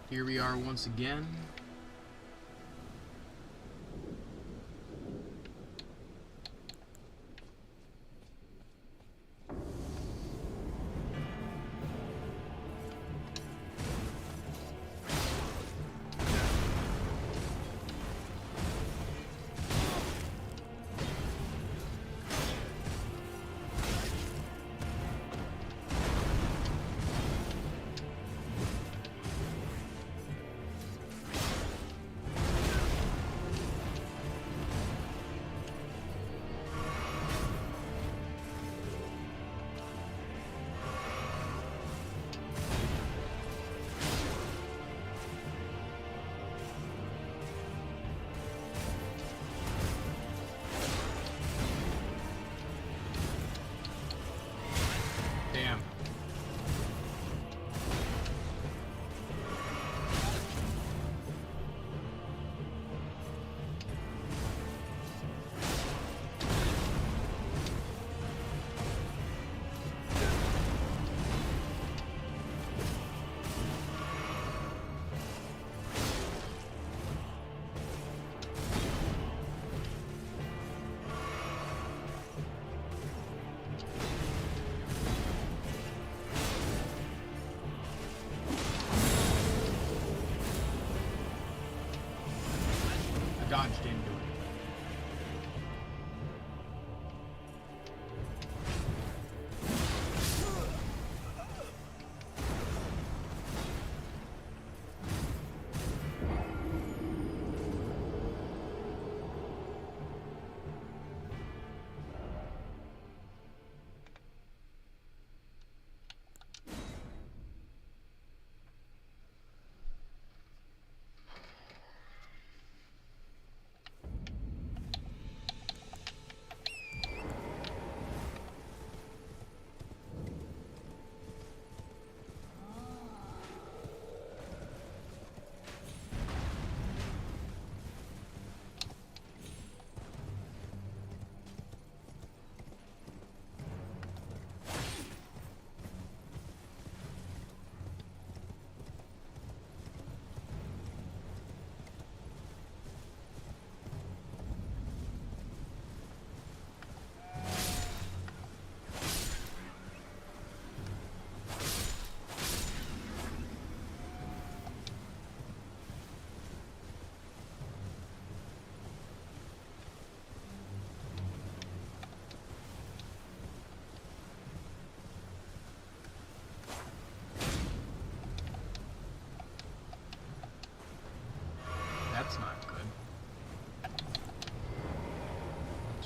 Here we are once again.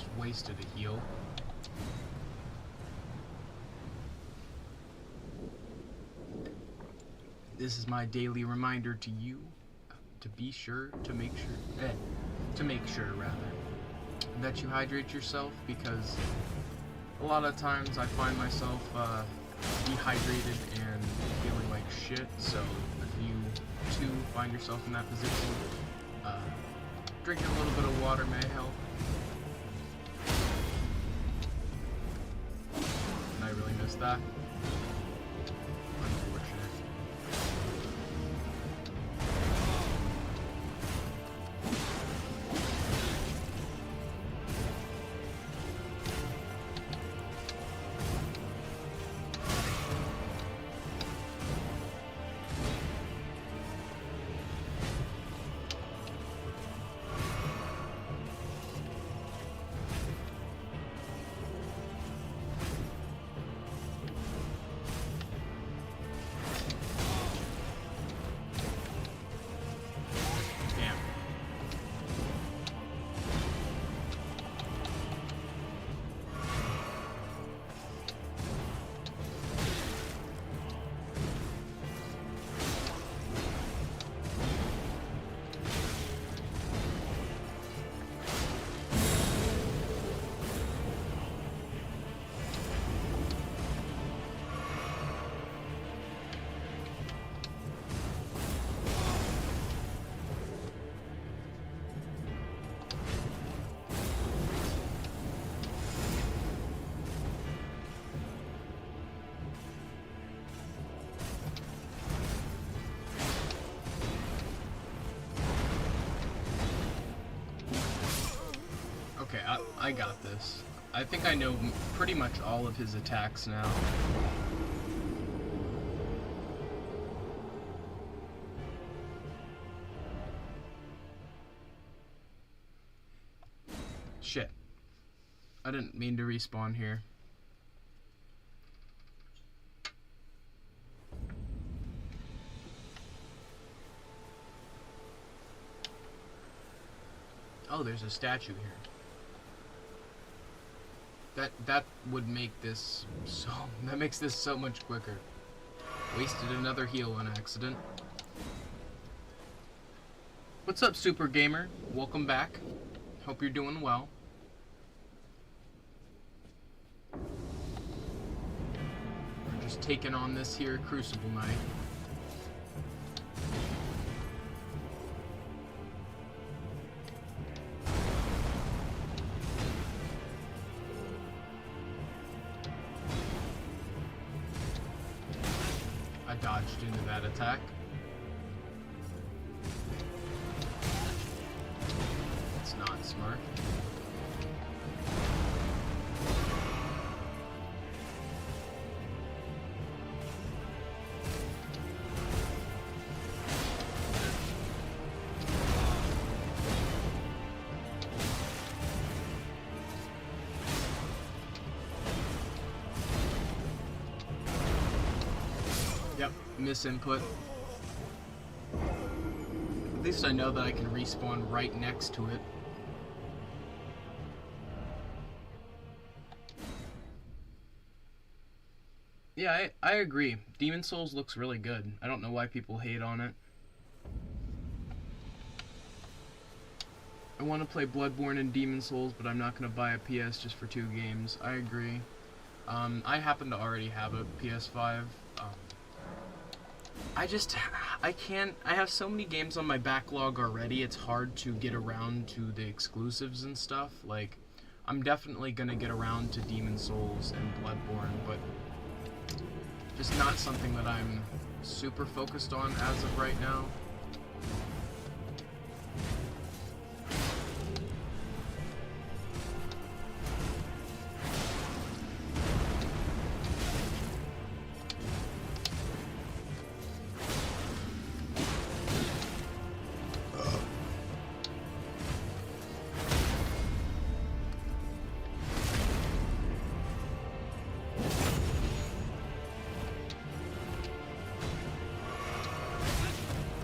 Just wasted a heal. This is my daily reminder to you to be sure to make sure, that you hydrate yourself, because a lot of times I find myself dehydrated and feeling like shit. So if you too find yourself in that position, drinking a little bit of water may help. And I really missed that. Okay, I got this. I think I know pretty much all of his attacks now. Shit. I didn't mean to respawn here. Oh, there's a statue here. That would make this that makes this so much quicker. Wasted another heal on accident. What's up, Super Gamer? Welcome back. Hope you're doing well. We're just taking on this here Crucible night. Dodged into that attack. It's not smart. Yep, misinput. At least I know that I can respawn right next to it. Yeah, I agree. Demon Souls looks really good. I don't know why people hate on it. I want to play Bloodborne and Demon Souls, but I'm not going to buy a PS just for 2 games. I agree. I happen to already have a PS5. I have so many games on my backlog already, it's hard to get around to the exclusives and stuff. Like, I'm definitely gonna get around to Demon Souls and Bloodborne, but just not something that I'm super focused on as of right now.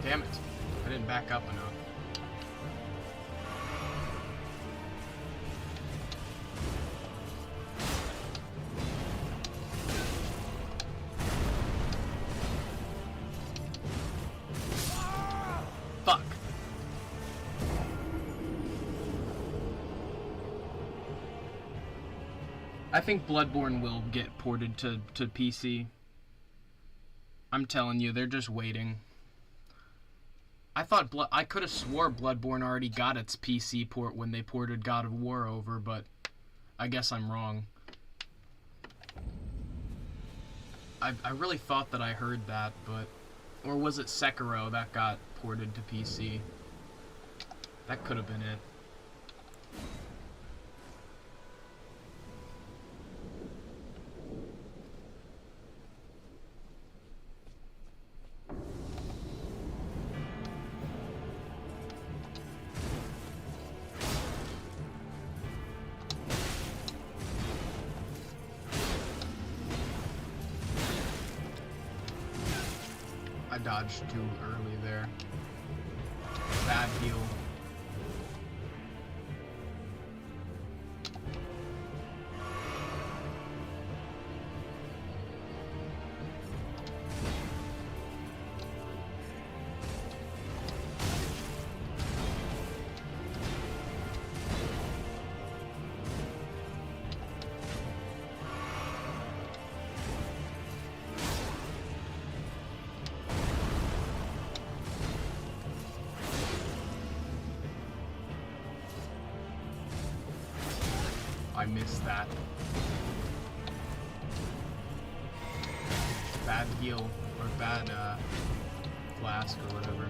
Damn it. I didn't back up enough. I think Bloodborne will get ported to PC. I'm telling you, they're just waiting. I could have swore Bloodborne already got its PC port when they ported God of War over, but I guess I'm wrong. I really thought that I heard that, but... Or was it Sekiro that got ported to PC? That could have been it. I dodged too early there. Bad heal. I missed that. Bad heal, or bad, flask, or whatever.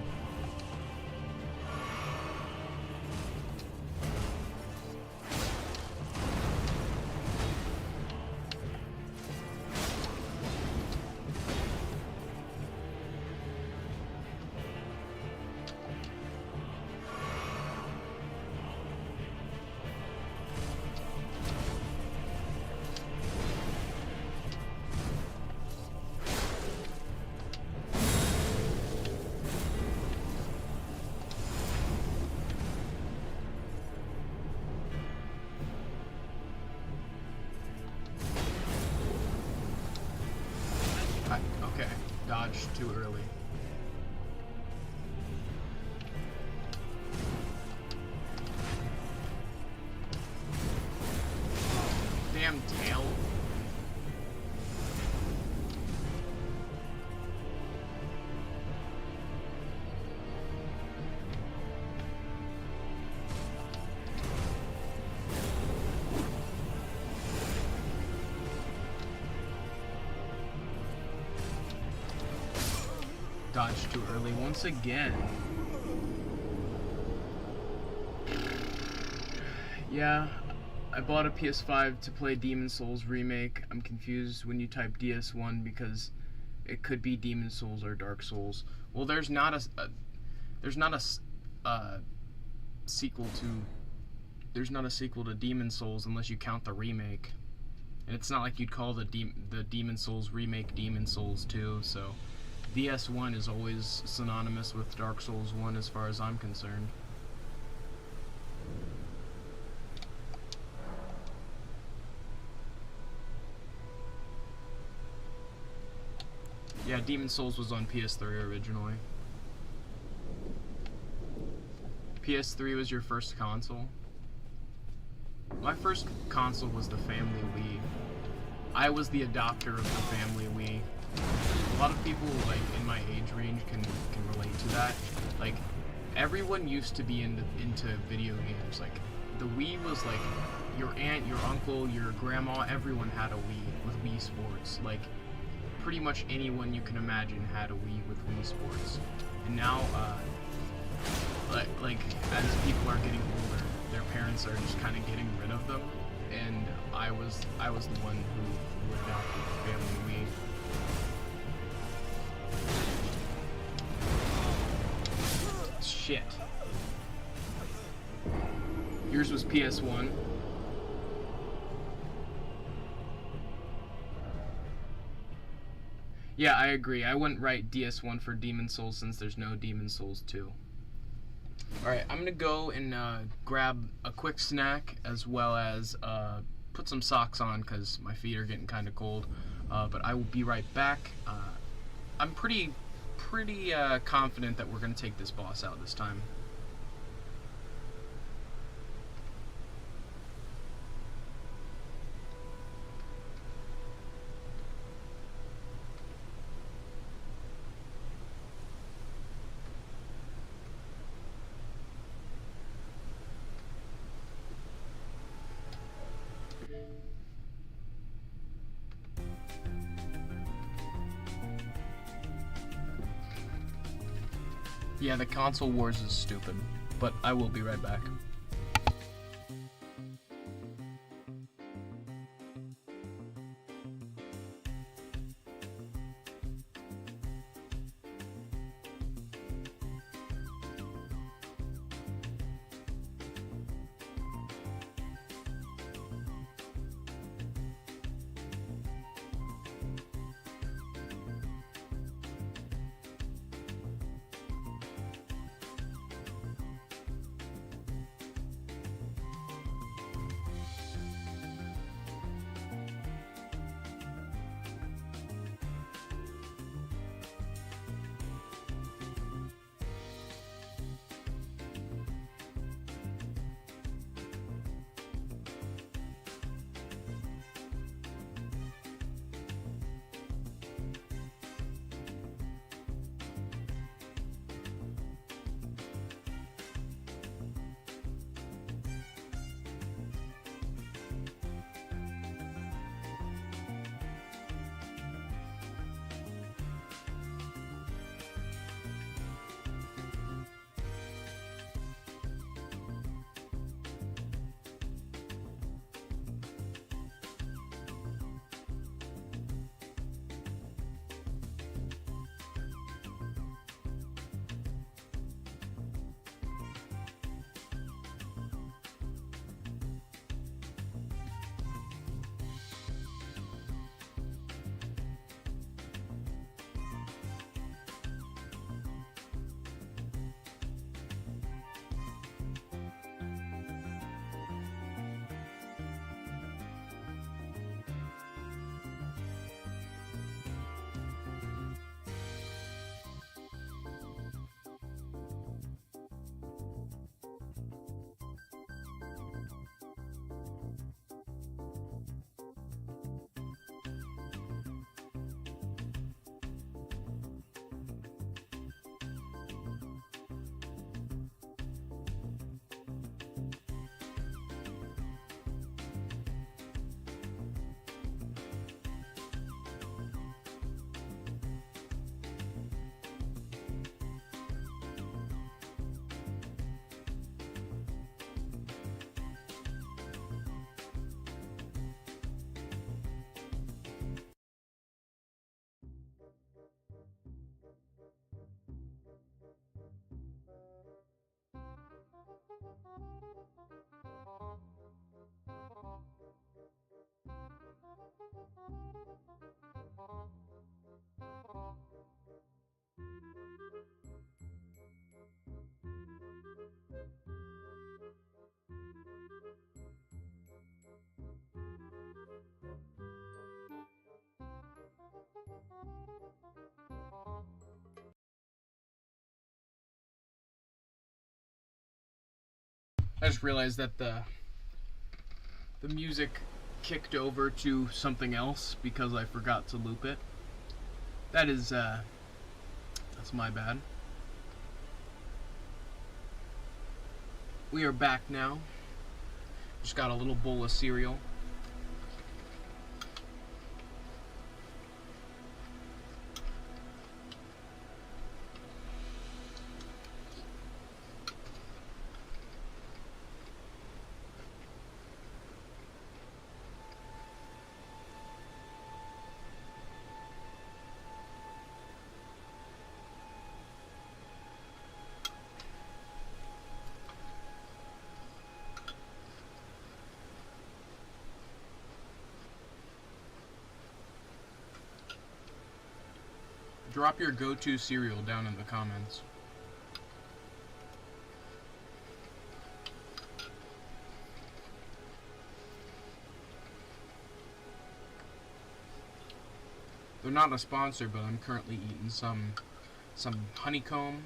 Okay, dodged too early. Damn tail. Dodged too early once again. Yeah, I bought a PS5 to play Demon Souls Remake. I'm confused when you type DS1 because it could be Demon Souls or Dark Souls. Well, there's not a sequel to Demon Souls unless you count the remake. And it's not like you'd call the Demon Souls remake Demon Souls 2, so DS1 is always synonymous with Dark Souls 1 as far as I'm concerned. Yeah, Demon Souls was on PS3 originally. PS3 was your first console? My first console was the Family Wii. I was the adopter of the Family Wii. A lot of people, like, in my age range can relate to that. Like, everyone used to be into video games. Like, the Wii was, like, your aunt, your uncle, your grandma, everyone had a Wii with Wii Sports. Like, pretty much anyone you can imagine had a Wii with Wii Sports. And now, like, as people are getting older, their parents are just kind of getting rid of them. And I was the one who adopted the Family Wii. Shit. Yours was PS1. Yeah, I agree. I wouldn't write DS1 for Demon Souls since there's no Demon Souls 2. Alright, I'm gonna go and grab a quick snack as well as put some socks on because my feet are getting kind of cold. But I will be right back. I'm pretty confident that we're gonna take this boss out this time. Yeah, the console wars is stupid, but I will be right back. I just realized that the music kicked over to something else because I forgot to loop it. That's my bad. We are back now. Just got a little bowl of cereal. Drop your go-to cereal down in the comments. They're not a sponsor, but I'm currently eating some honeycomb.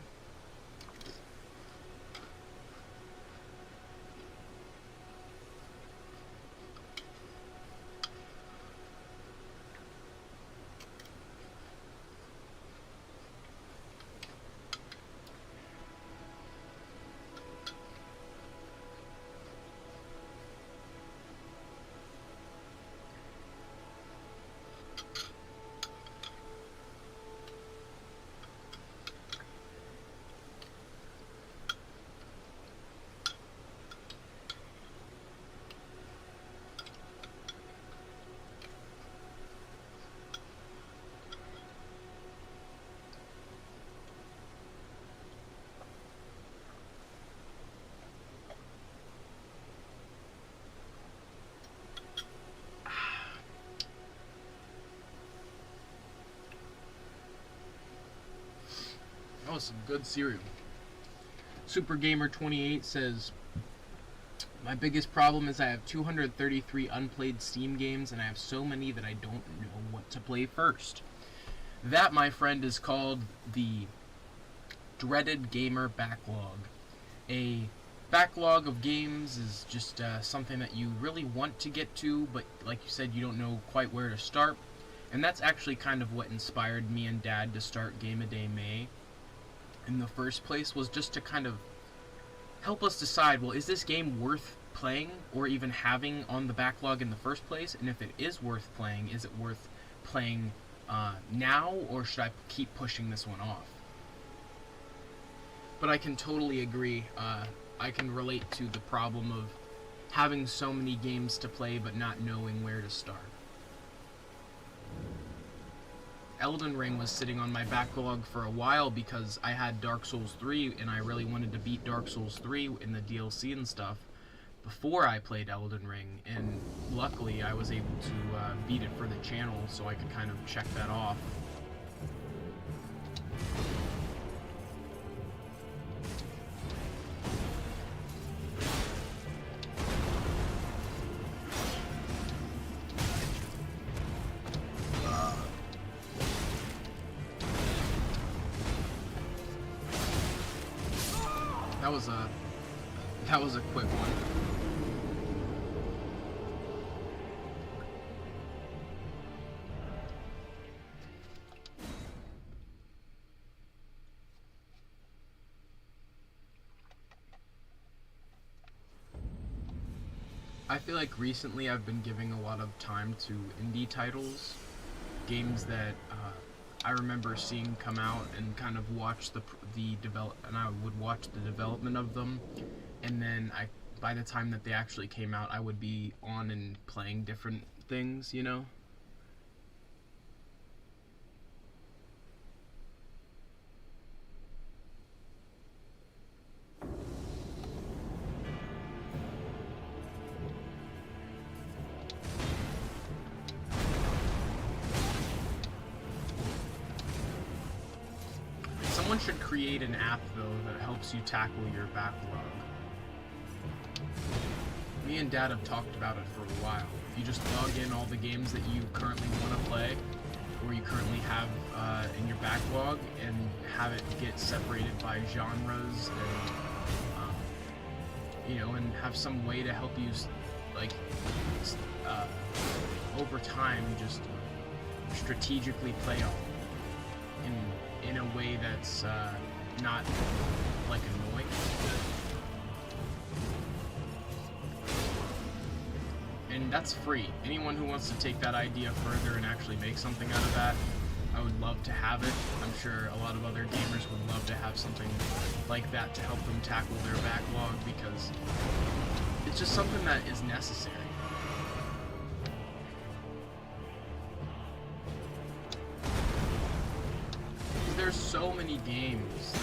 was some good cereal. SuperGamer28 says, my biggest problem is I have 233 unplayed Steam games, and I have so many that I don't know what to play first. That, my friend, is called the dreaded gamer backlog. A backlog of games is just something that you really want to get to, but like you said, you don't know quite where to start. And that's actually kind of what inspired me and Dad to start Game a Day May in the first place, was just to kind of help us decide, well, is this game worth playing or even having on the backlog in the first place? And if it is worth playing, is it worth playing now, or should I keep pushing this one off? But I can totally agree. I can relate to the problem of having so many games to play but not knowing where to start. Elden Ring was sitting on my backlog for a while because I had Dark Souls 3 and I really wanted to beat Dark Souls 3 in the DLC and stuff before I played Elden Ring, and luckily I was able to beat it for the channel so I could kind of check that off. That was a quick one. I feel like recently I've been giving a lot of time to indie titles, games that I remember seeing come out and kind of watch and I would watch the development of them, and then by the time that they actually came out, I would be on and playing different things, you know? Someone should create an app, though, that helps you tackle your backlog. Me and Dad have talked about it for a while. If you just log in all the games that you currently want to play, or you currently have in your backlog, and have it get separated by genres, and and have some way to help you, like, over time, just strategically play them in a way that's not like annoying. And that's free. Anyone who wants to take that idea further and actually make something out of that, I would love to have it. I'm sure a lot of other gamers would love to have something like that to help them tackle their backlog, because it's just something that is necessary. There's so many games.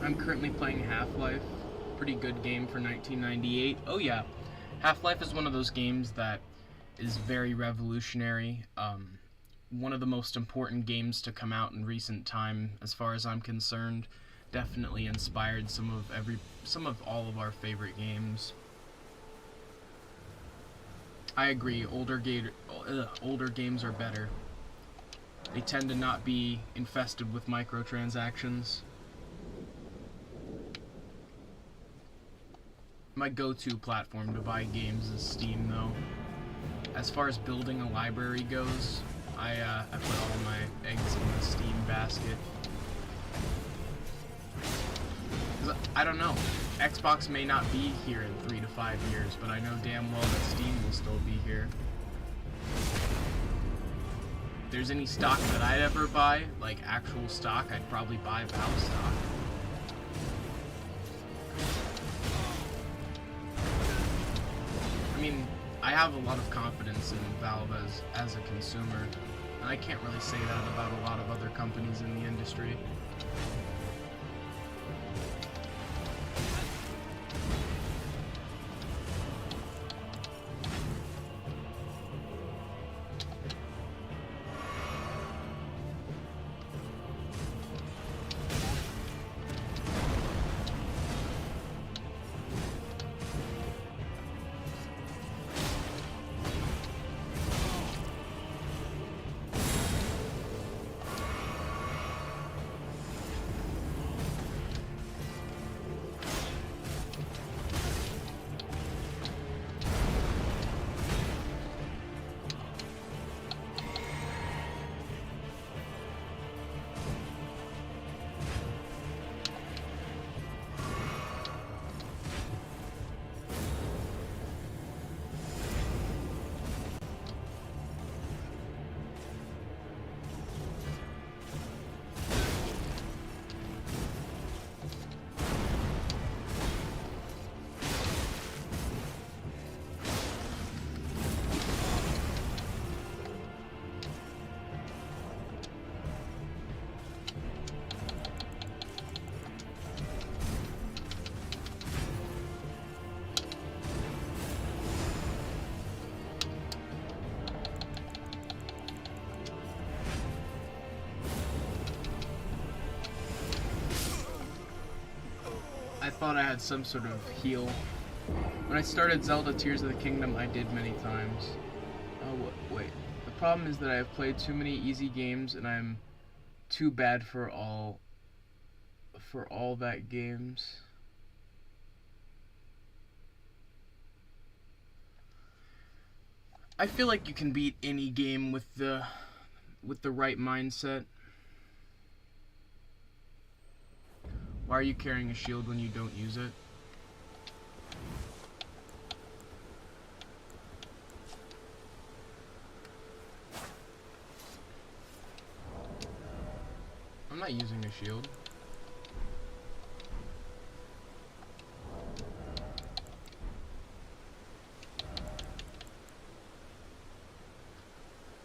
I'm currently playing Half-Life. Pretty good game for 1998. Oh yeah, Half-Life is one of those games that is very revolutionary. One of the most important games to come out in recent time, as far as I'm concerned. Definitely inspired some of all of our favorite games. I agree. Older games are better. They tend to not be infested with microtransactions. My go-to platform to buy games is Steam, though. As far as building a library goes, I put all my eggs in the Steam basket. 'Cause I don't know. Xbox may not be here in 3 to 5 years, but I know damn well that Steam will still be here. If there's any stock that I'd ever buy, like actual stock, I'd probably buy Valve stock. I mean, I have a lot of confidence in Valve as a consumer, and I can't really say that about a lot of other companies in the industry. I thought I had some sort of heal. When I started Zelda Tears of the Kingdom, I did many times. Oh, wait. The problem is that I have played too many easy games, and I'm too bad for all that games. I feel like you can beat any game with the right mindset. Why are you carrying a shield when you don't use it? I'm not using a shield.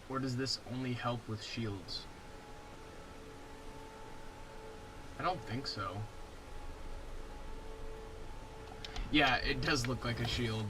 Or does this only help with shields? I don't think so. Yeah, it does look like a shield.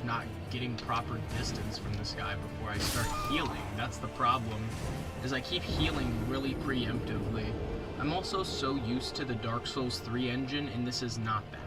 Not getting proper distance from this guy before I start healing. That's the problem, is I keep healing really preemptively. I'm also so used to the Dark Souls 3 engine, and this is not that.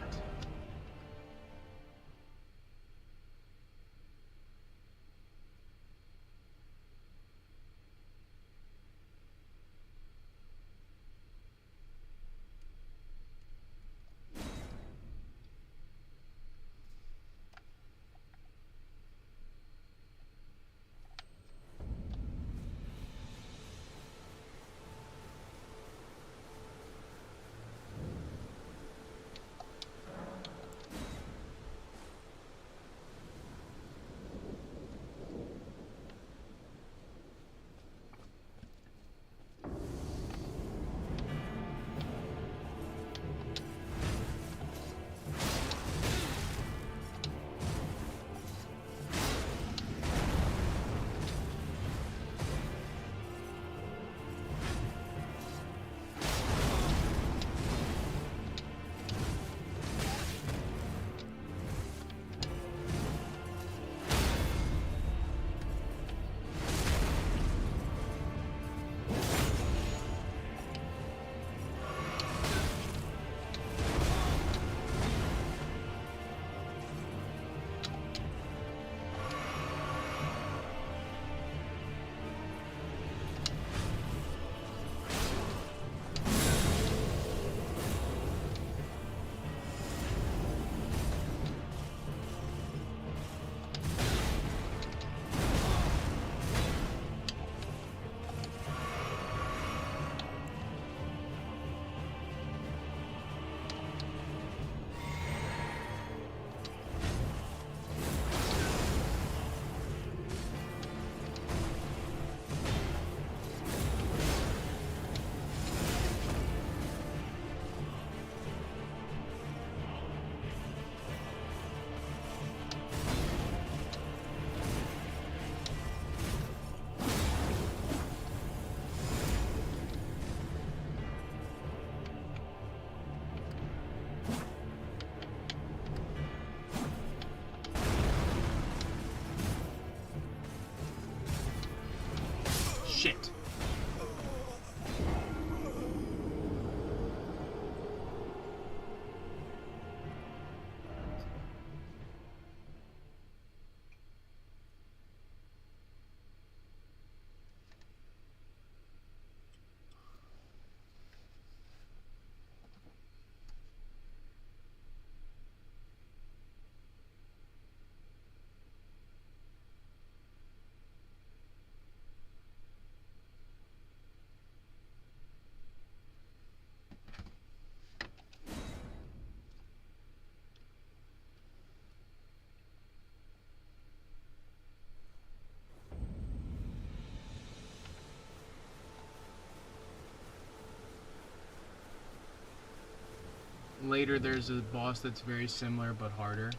later there's a boss that's very similar but harder.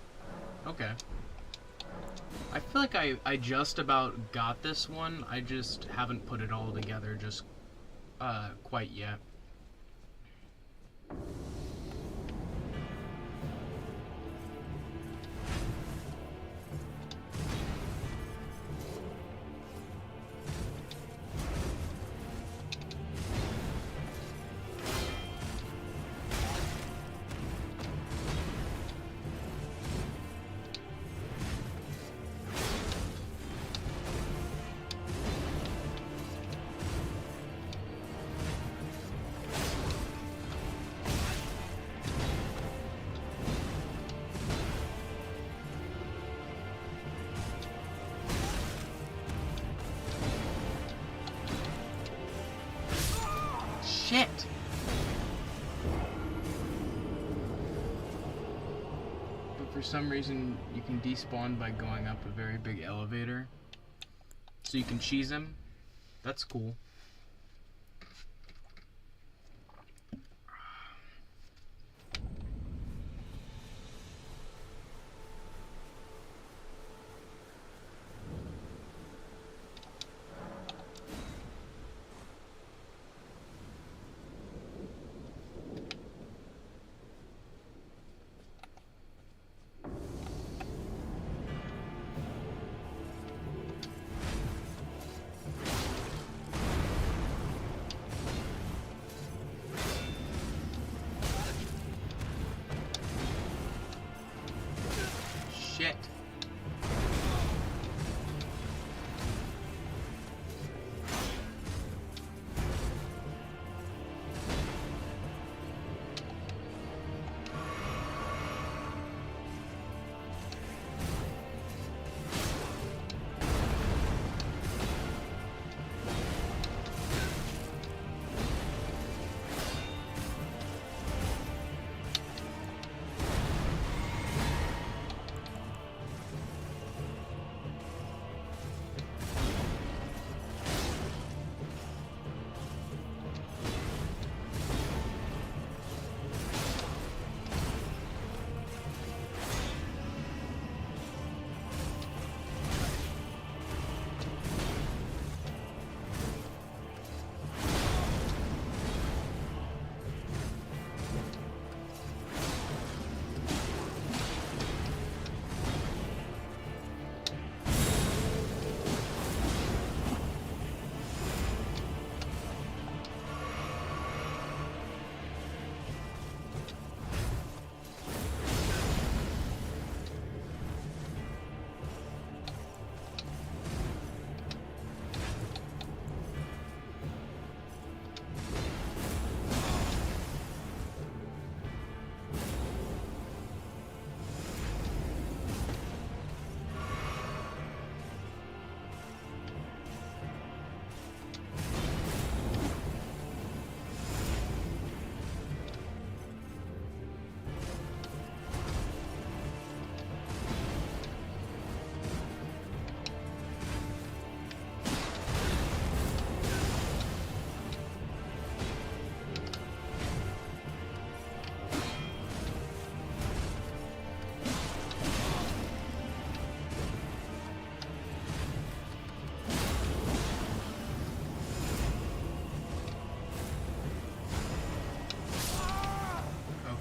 Okay. I feel like I just about got this one. I just haven't put it all together just quite yet. Shit! But for some reason, you can despawn by going up a very big elevator. So you can cheese him. That's cool. Shit.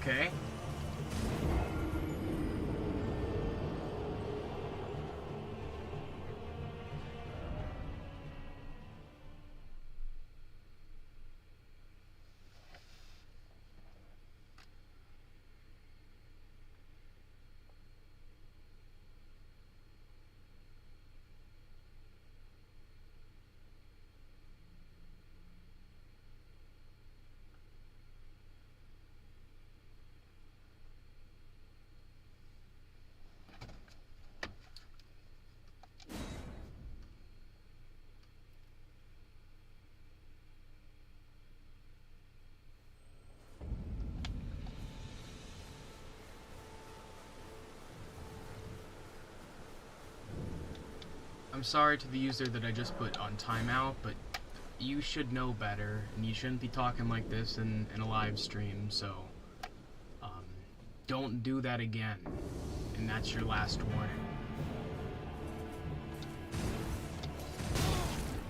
Okay. I'm sorry to the user that I just put on timeout, but you should know better, and you shouldn't be talking like this in a live stream, so, Don't do that again. And that's your last warning.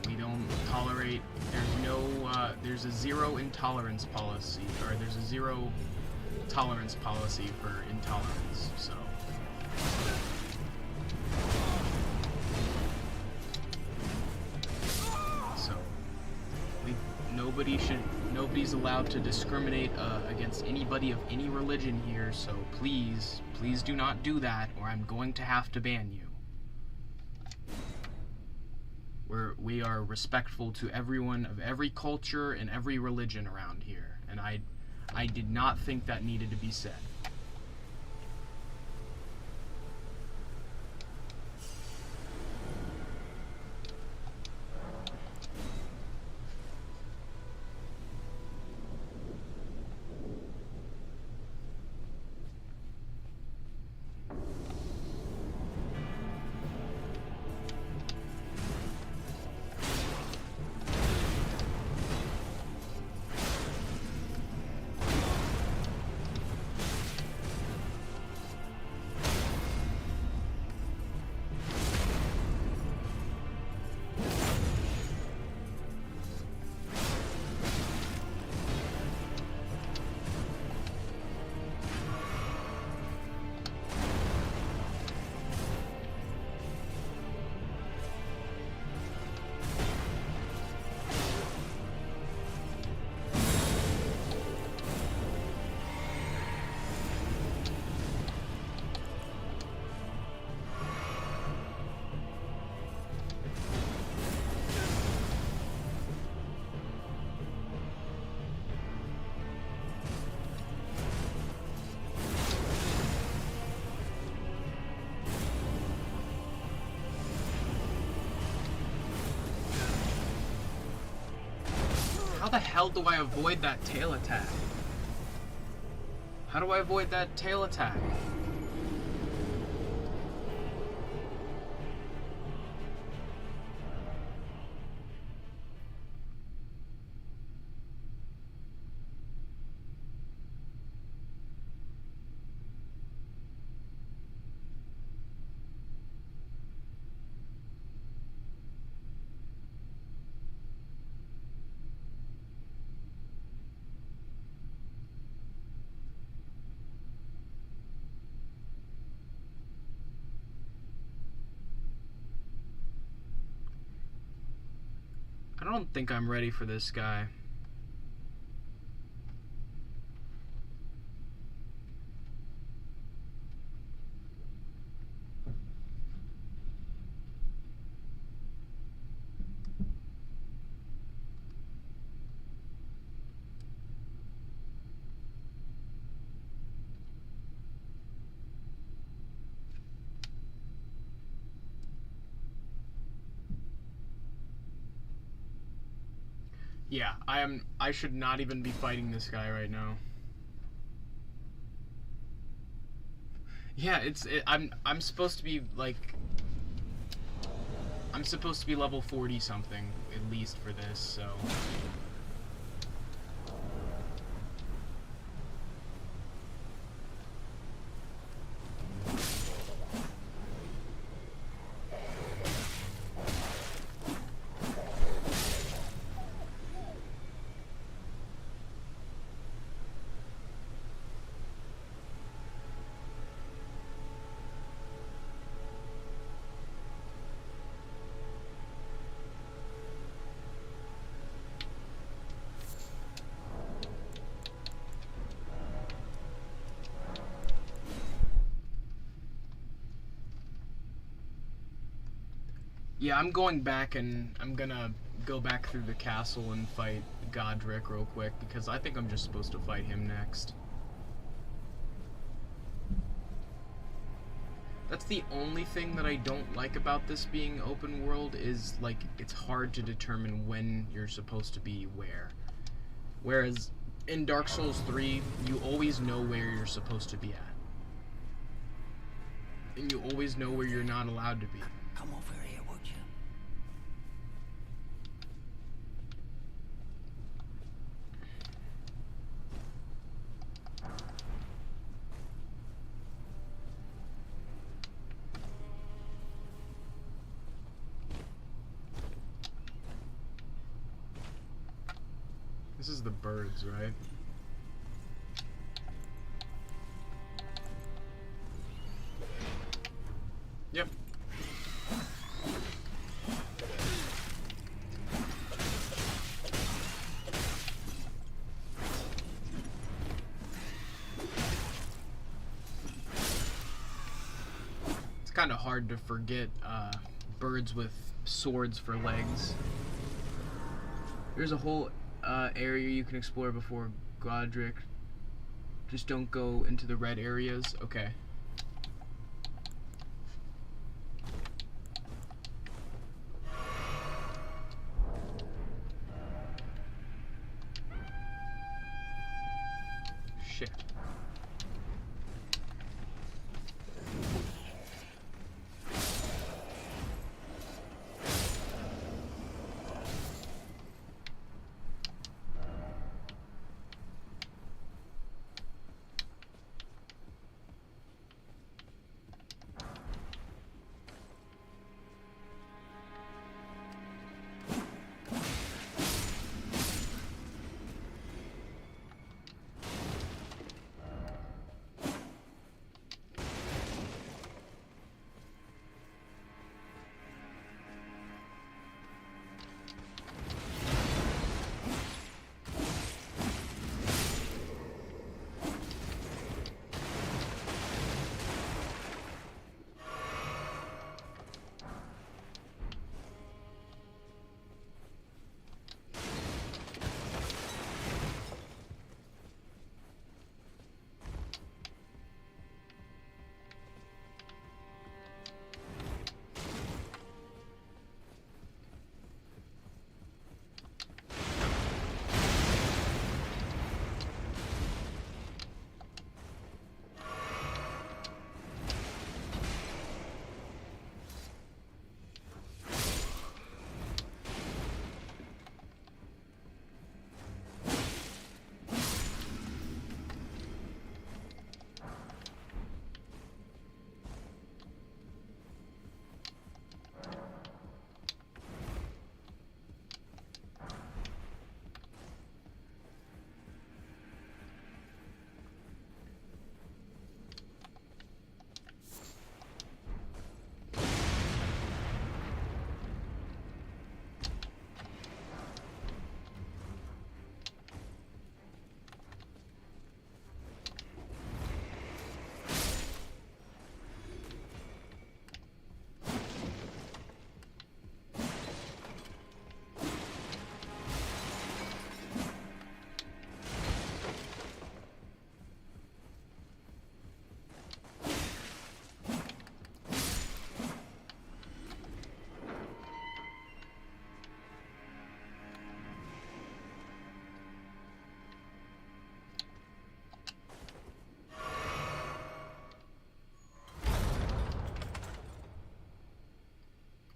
We don't tolerate, there's a zero intolerance policy, or there's a zero tolerance policy for intolerance, so. Nobody's allowed to discriminate against anybody of any religion here, so please do not do that, or I'm going to have to ban you. We are respectful to everyone of every culture and every religion around here, and I did not think that needed to be said. How the hell do I avoid that tail attack? How do I avoid that tail attack? I don't think I'm ready for this guy. Yeah, I should not even be fighting this guy right now. Yeah, I'm supposed to be like, I'm supposed to be level 40 something at least for this, so. Yeah, I'm going back and I'm gonna go back through the castle and fight Godrick real quick because I think I'm just supposed to fight him next. That's the only thing that I don't like about this being open world is, like, it's hard to determine when you're supposed to be where. Whereas in Dark Souls 3, you always know where you're supposed to be at. And you always know where you're not allowed to be. Come over here, would you? This is the birds, right? Yep. It's kind of hard to forget birds with swords for legs. There's a whole area you can explore before Godrick. Just don't go into the red areas. Okay. Shit.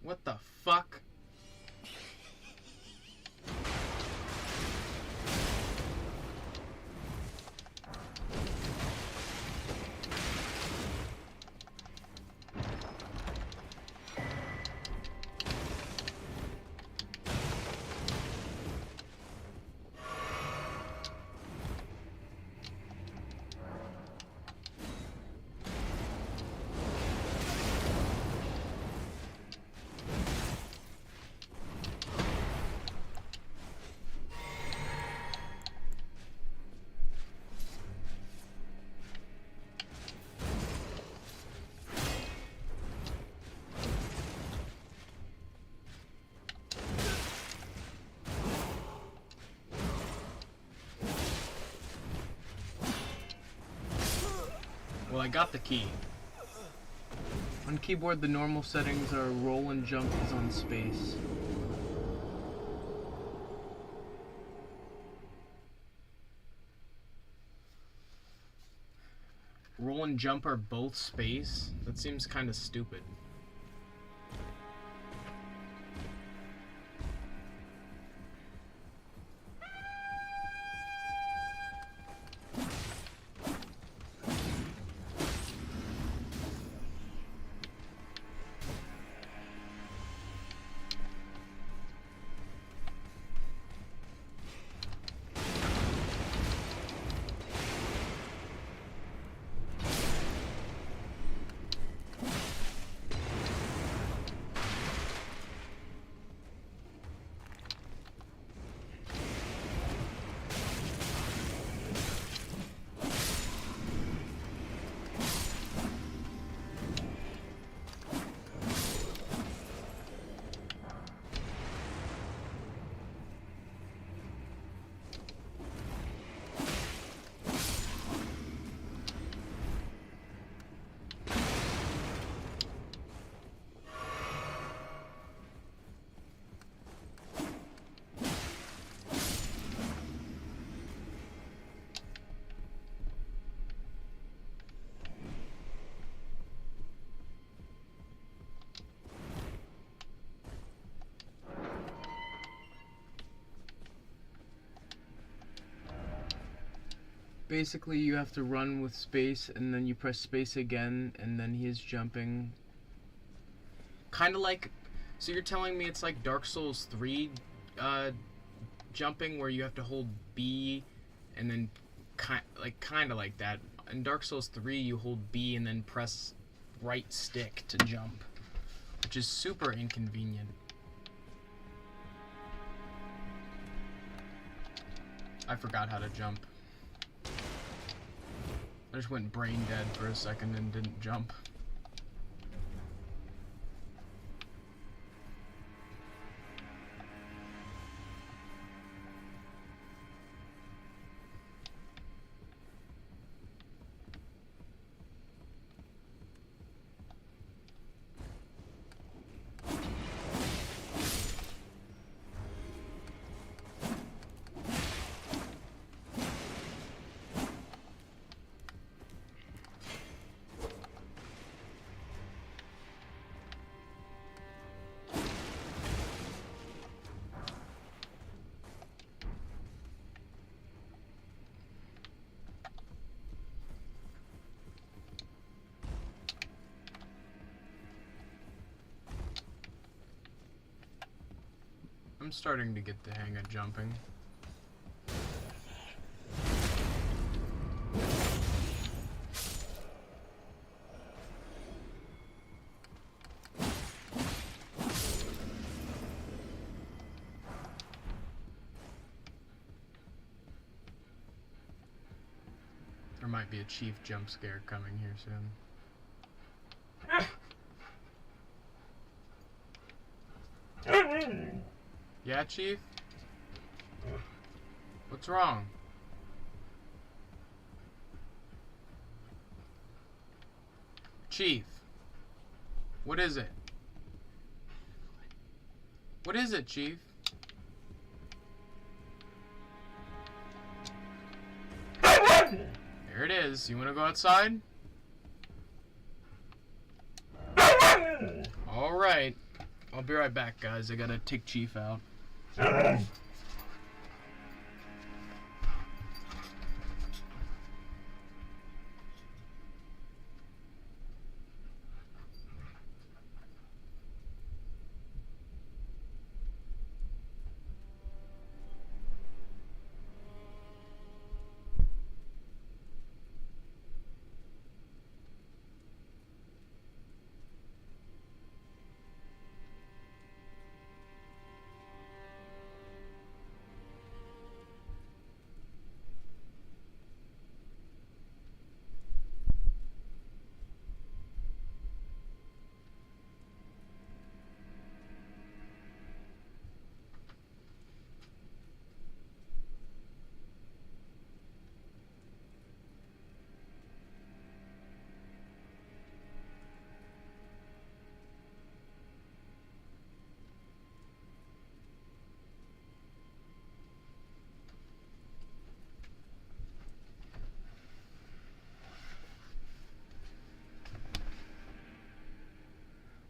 What the fuck? Well, I got the key. On keyboard, the normal settings are roll and jump is on space. Roll and jump are both space? That seems kind of stupid. Basically, you have to run with space, and then you press space again, and then he is jumping. Kind of like... So you're telling me it's like Dark Souls 3 jumping, where you have to hold B, and then kind of like that. In Dark Souls 3, you hold B and then press right stick to jump, which is super inconvenient. I forgot how to jump. I just went brain dead for a second and didn't jump. I'm starting to get the hang of jumping. There might be a chief jump scare coming here soon. Yeah, Chief? What's wrong? Chief? What is it? What is it, Chief? There it is. You want to go outside? Alright. I'll be right back, guys. I gotta take Chief out.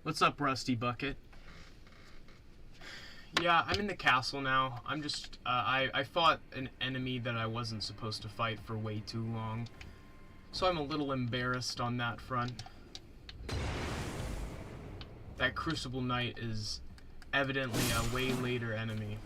What's up, Rusty Bucket? Yeah, I'm in the castle now. I'm just, I fought an enemy that I wasn't supposed to fight for way too long. So I'm a little embarrassed on that front. That Crucible Knight is evidently a way later enemy.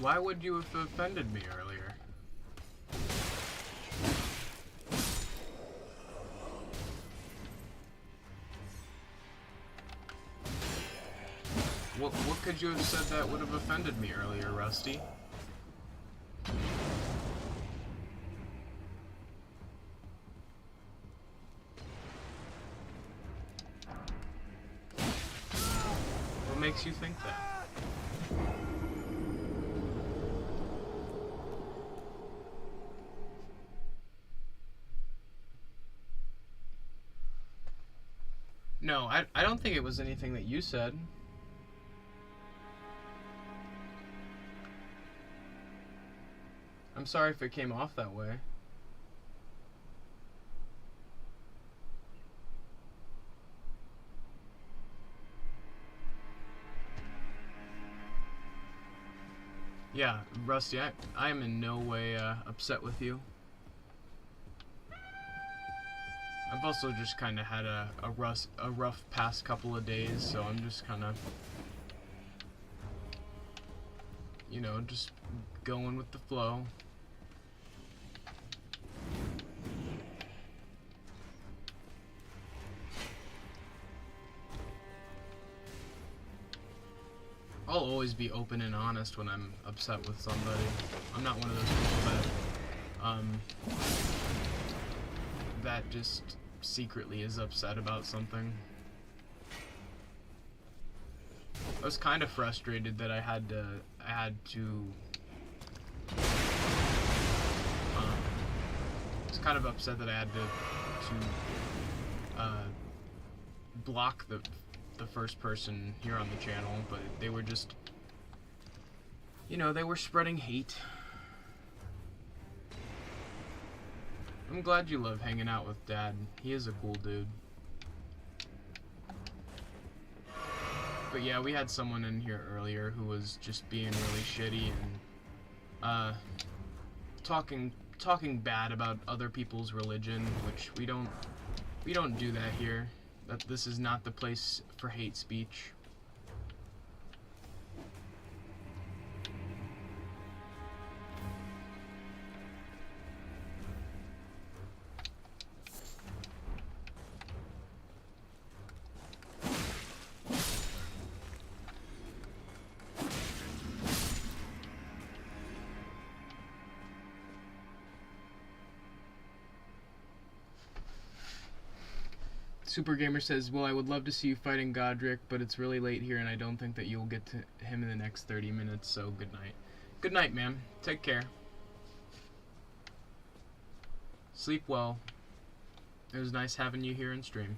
Why would you have offended me earlier? What could you have said that would have offended me earlier, Rusty? What makes you think that? No, I don't think it was anything that you said. I'm sorry if it came off that way. Yeah, Rusty, I am in no way upset with you. I've also just kind of had a rough past couple of days, so I'm just kind of, you know, just going with the flow. I'll always be open and honest when I'm upset with somebody. I'm not one of those people that just secretly is upset about something. I was kind of frustrated that I had to I was kind of upset that I had to block the first person here on the channel, but they were just, you know, they were spreading hate. I'm glad you love hanging out with Dad. He is a cool dude. But yeah, we had someone in here earlier who was just being really shitty and talking bad about other people's religion, which we don't do that here. That this is not the place for hate speech. Super Gamer says, well, I would love to see you fighting Godrick, but it's really late here and I don't think that you'll get to him in the next 30 minutes, so good night. Good night, ma'am. Take care. Sleep well. It was nice having you here in stream.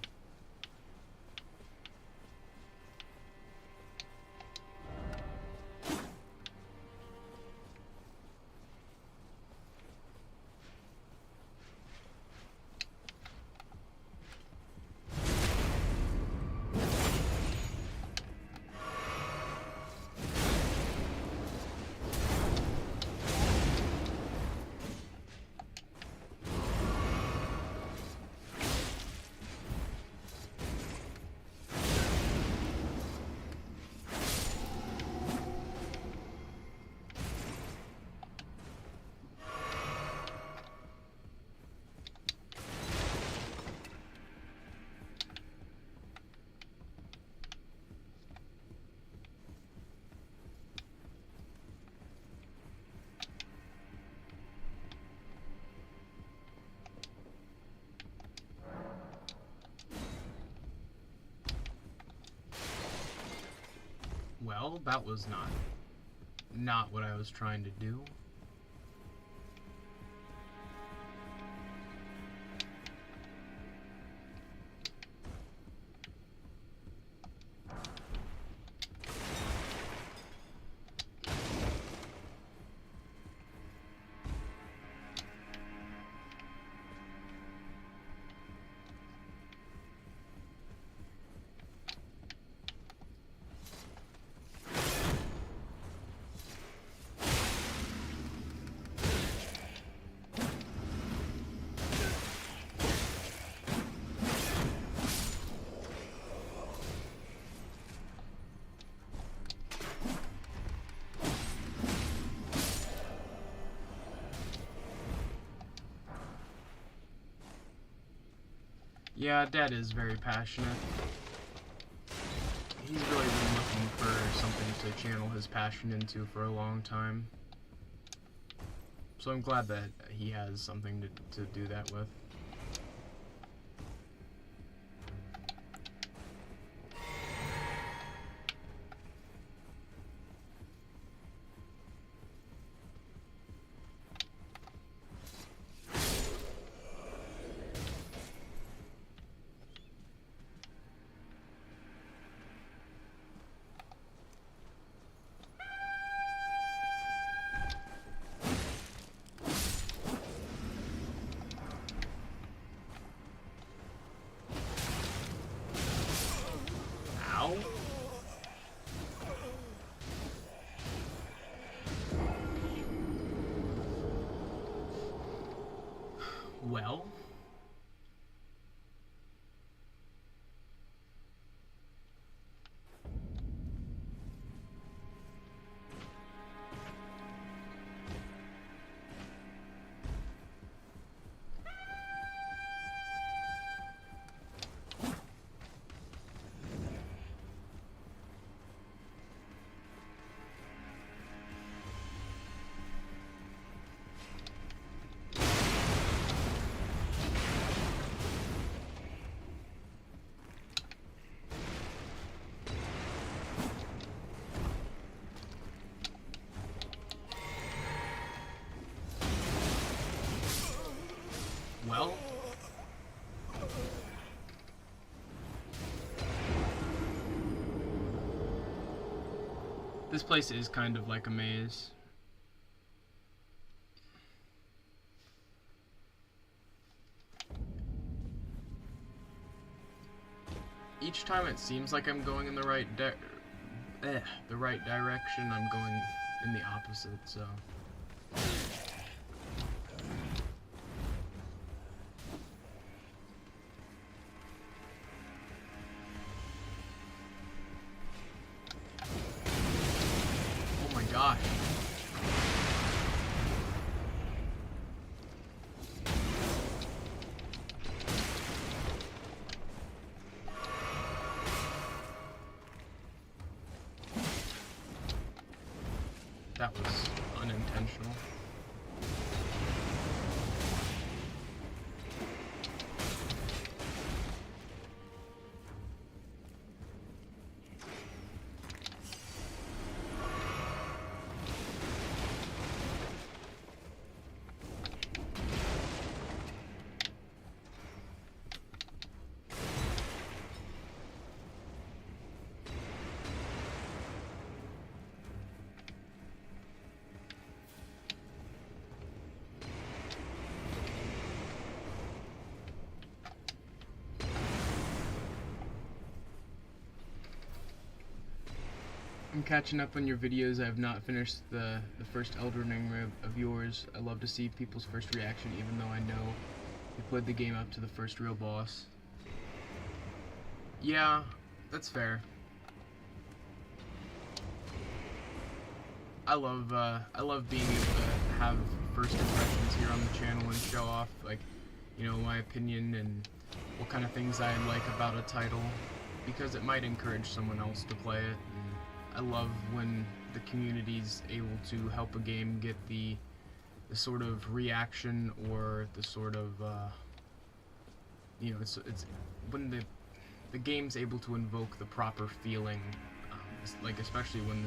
Well, that was not what I was trying to do. Yeah, Dad is very passionate. He's really been looking for something to channel his passion into for a long time. So I'm glad that he has something to do that with. Well, well, this place is kind of like a maze. Each time it seems like I'm going in the right direction, I'm going in the opposite, so. Oh my gosh. That was unintentional. I'm catching up on your videos. I have not finished the first Elden Ring of yours. I love to see people's first reaction, even though I know you played the game up to the first real boss. Yeah, that's fair. I love being able to have first impressions here on the channel and show off, like, you know, my opinion and what kind of things I like about a title, because it might encourage someone else to play it. I love when the community's able to help a game get the sort of reaction or the sort of you know, it's when the game's able to invoke the proper feeling, like especially when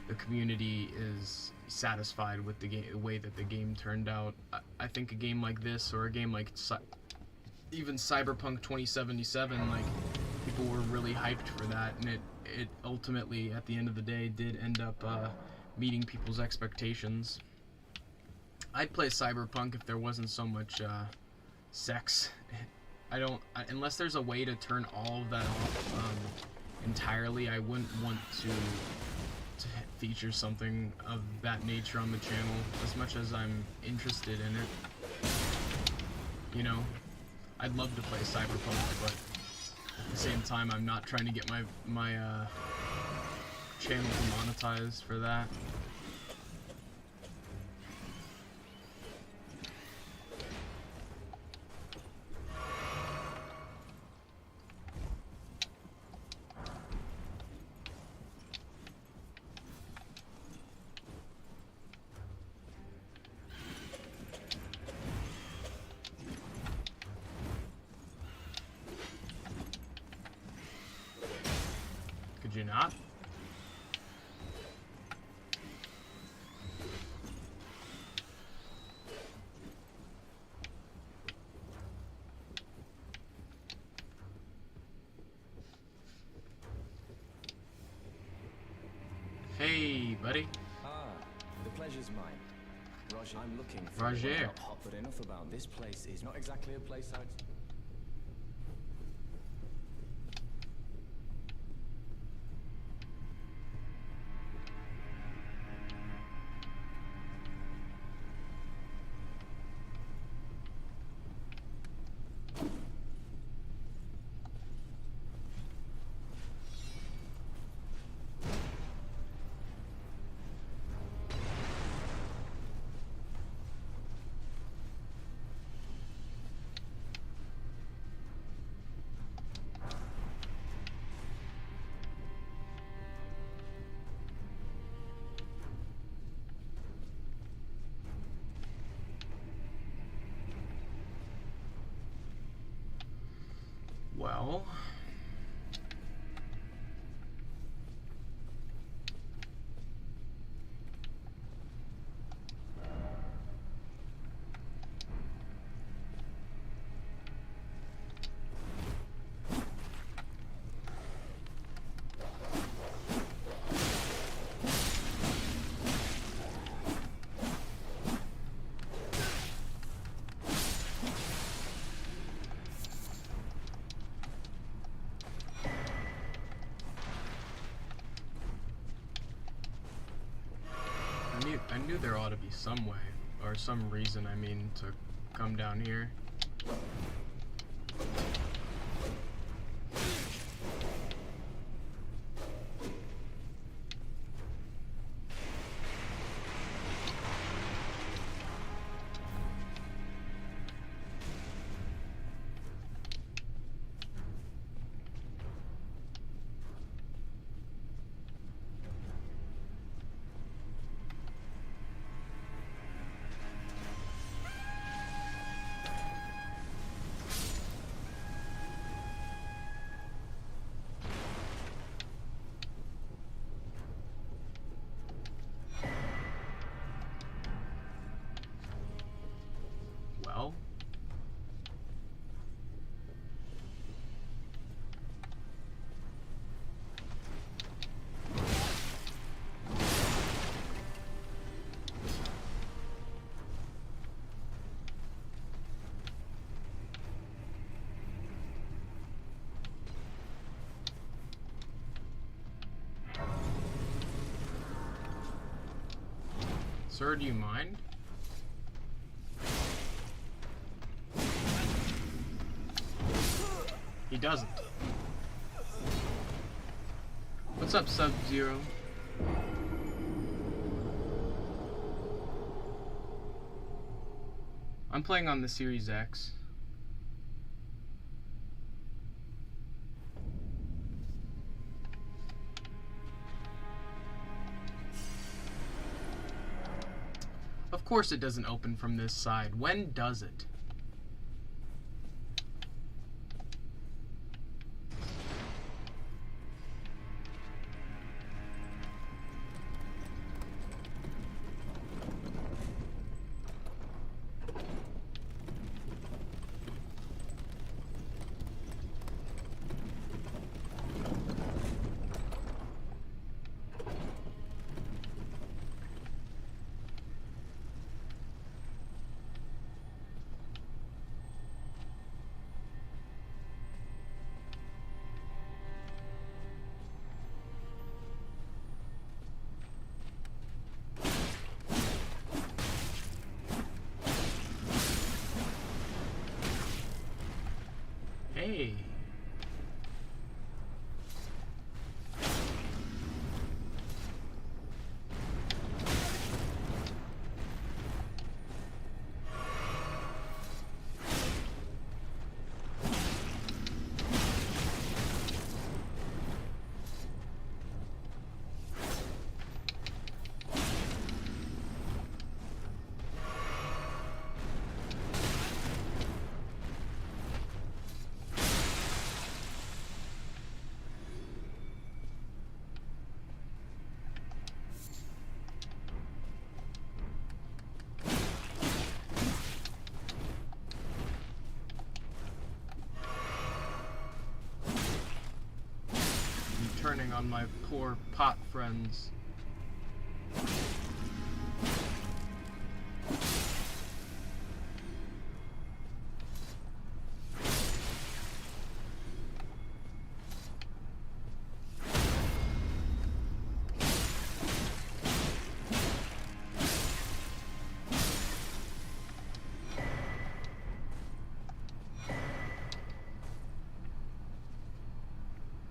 the community is satisfied with the way that the game turned out. I think a game like this, or a game like even Cyberpunk 2077, like, people were really hyped for that, and it ultimately, at the end of the day, did end up meeting people's expectations. I'd play Cyberpunk if there wasn't so much sex. Unless there's a way to turn all of that off entirely, I wouldn't want to feature something of that nature on the channel, as much as I'm interested in it. You know, I'd love to play Cyberpunk, but at the same time, I'm not trying to get my channel demonetized for that. Could you not? Hey, buddy. Ah, the pleasure's mine. Roger, I'm looking for Roger. not hot, but enough about this place is not exactly a place I'd... Well... I knew there ought to be some way, or some reason, I mean, to come down here. Well... Sir, do you mind? He doesn't. What's up, Sub-Zero? I'm playing on the Series X. Of course it doesn't open from this side. When does it? Hey. Turning on my poor pot friends.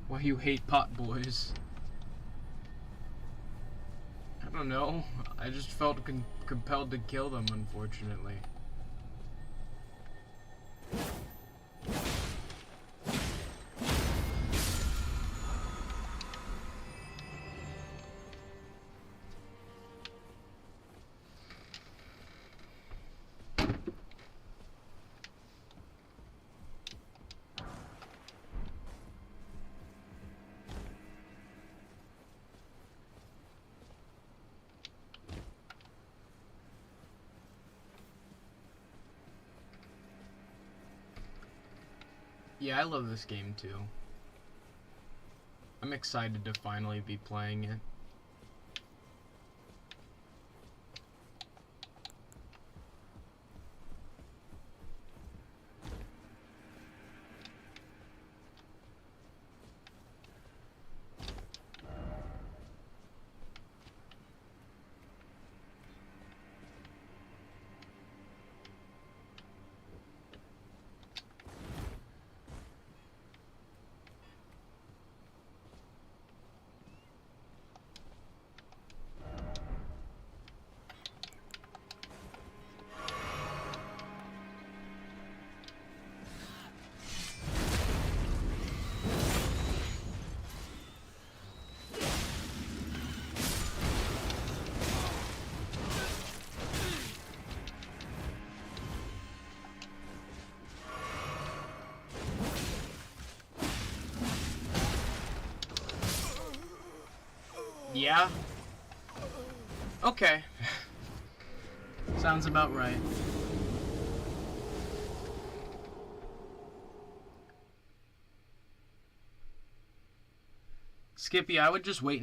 Why you hate pot boys? I don't know. I just felt compelled to kill them, unfortunately. Yeah, I love this game too. I'm excited to finally be playing it. Yeah? Okay. Sounds about right. Skippy, I would just wait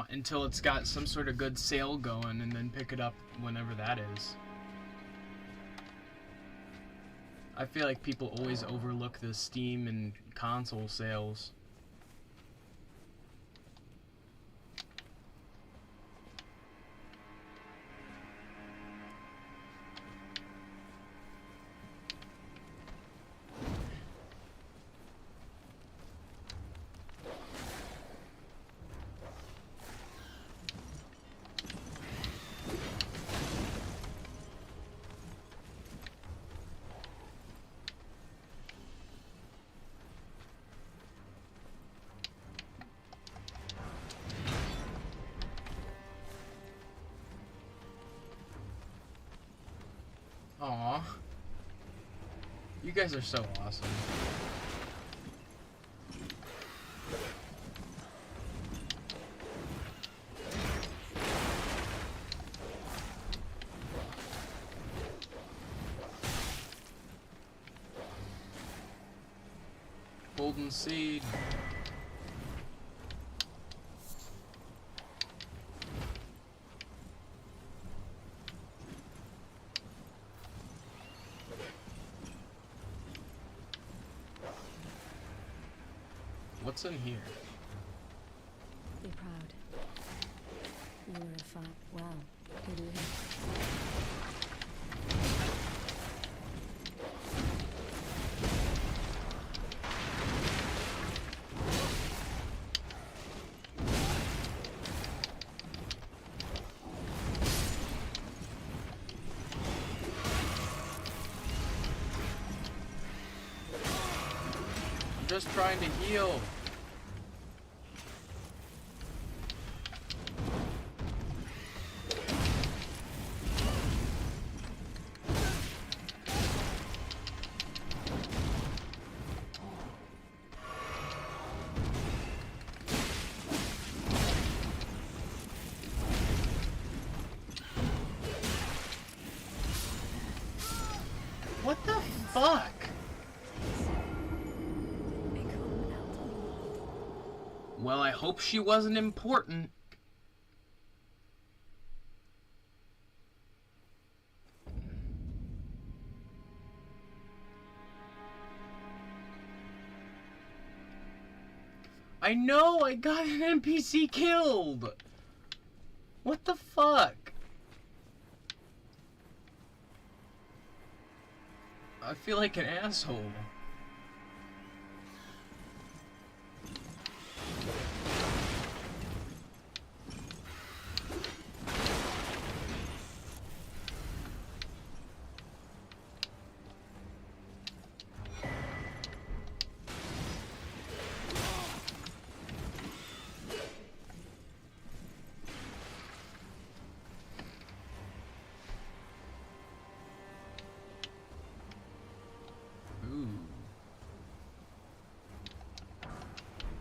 until it's got some sort of good sale going and then pick it up whenever that is. I feel like people always overlook the Steam and console sales. Aw. You guys are so awesome. Golden seed. What's in here? Be proud. You were a fine. Well, good evening. I'm just trying to heal. What the fuck? Well, I hope she wasn't important. I know, I got an NPC killed. What the fuck? I feel like an asshole. Ooh.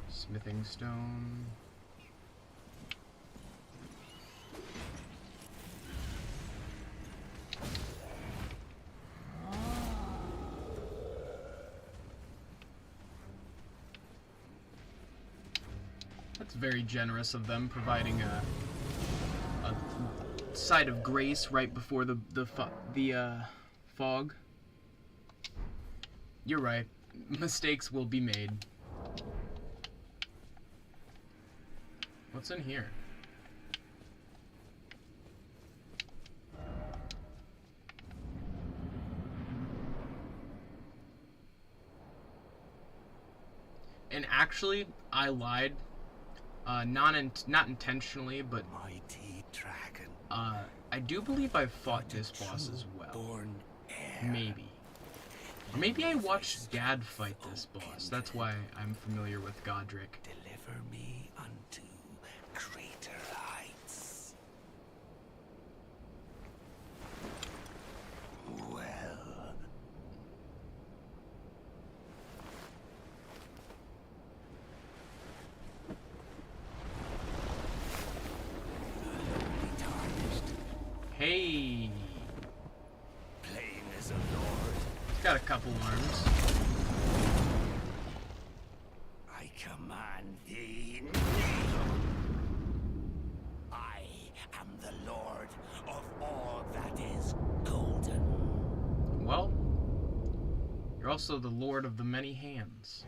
Smithing stone. That's very generous of them, providing a side of grace right before the fog. You're right. Mistakes will be made. What's in here? And actually, I lied. Not intentionally, but Mighty dragon. I do believe I've fought this boss as well. Born heir. Maybe. Or maybe I watched Dad fight this boss. That's why I'm familiar with Godrick. Deliver me unto greater heights. Well. Tarnished. Hey! Plain as a lord. He's got a couple arms. I command thee. I am the lord of all that is golden. Well, you're also the Lord of the Many Hands.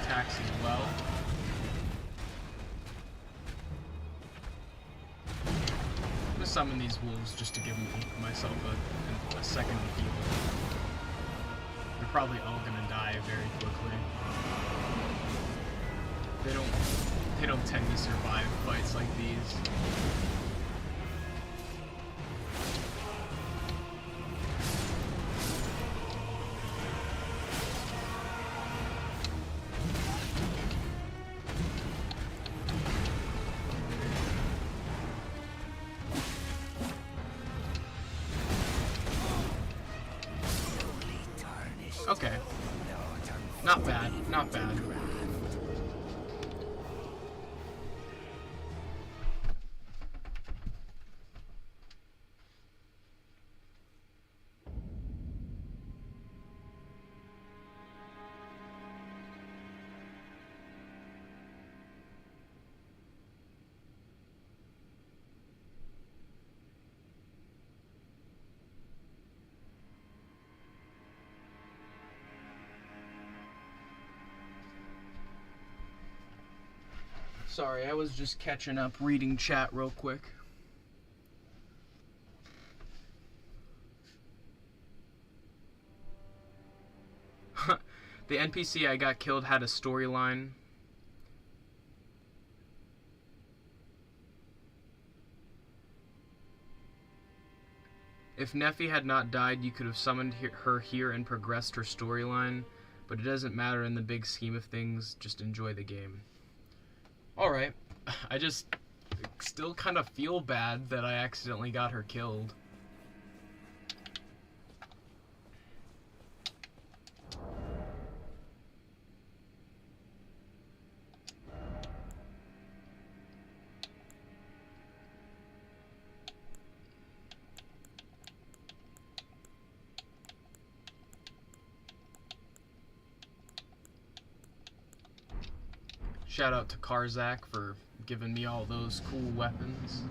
Attacks as well. I'm gonna summon these wolves just to give myself a second to heal. They're probably all gonna die very quickly. They don't tend to survive fights like these. Okay. Not bad, not bad. Sorry, I was just catching up, reading chat real quick. The NPC I got killed had a storyline. If Neffy had not died, you could have summoned her here and progressed her storyline, but it doesn't matter in the big scheme of things, just enjoy the game. Alright, I just still kind of feel bad that I accidentally got her killed. Shout out to Karzak for giving me all those cool weapons.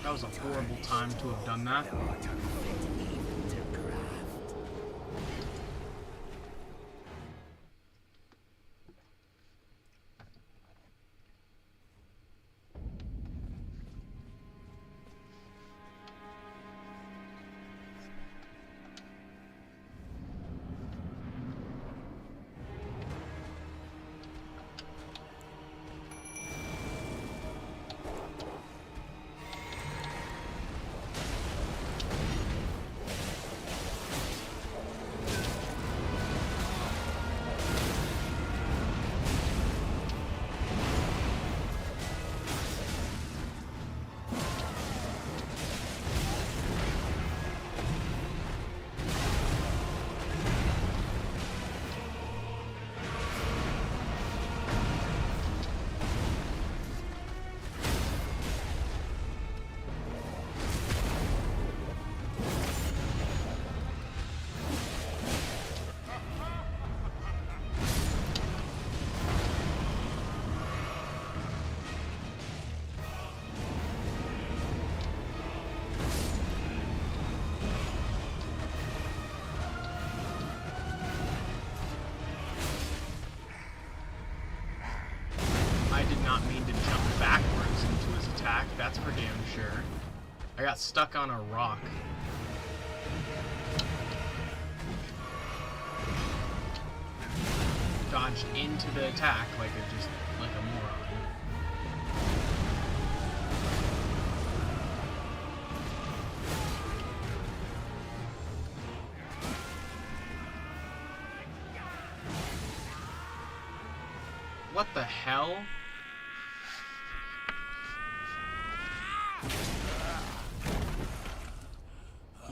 That was a horrible time to have done that. Not mean to jump backwards into his attack, that's for damn sure. I got stuck on a rock. Dodged into the attack like a moron. What the hell?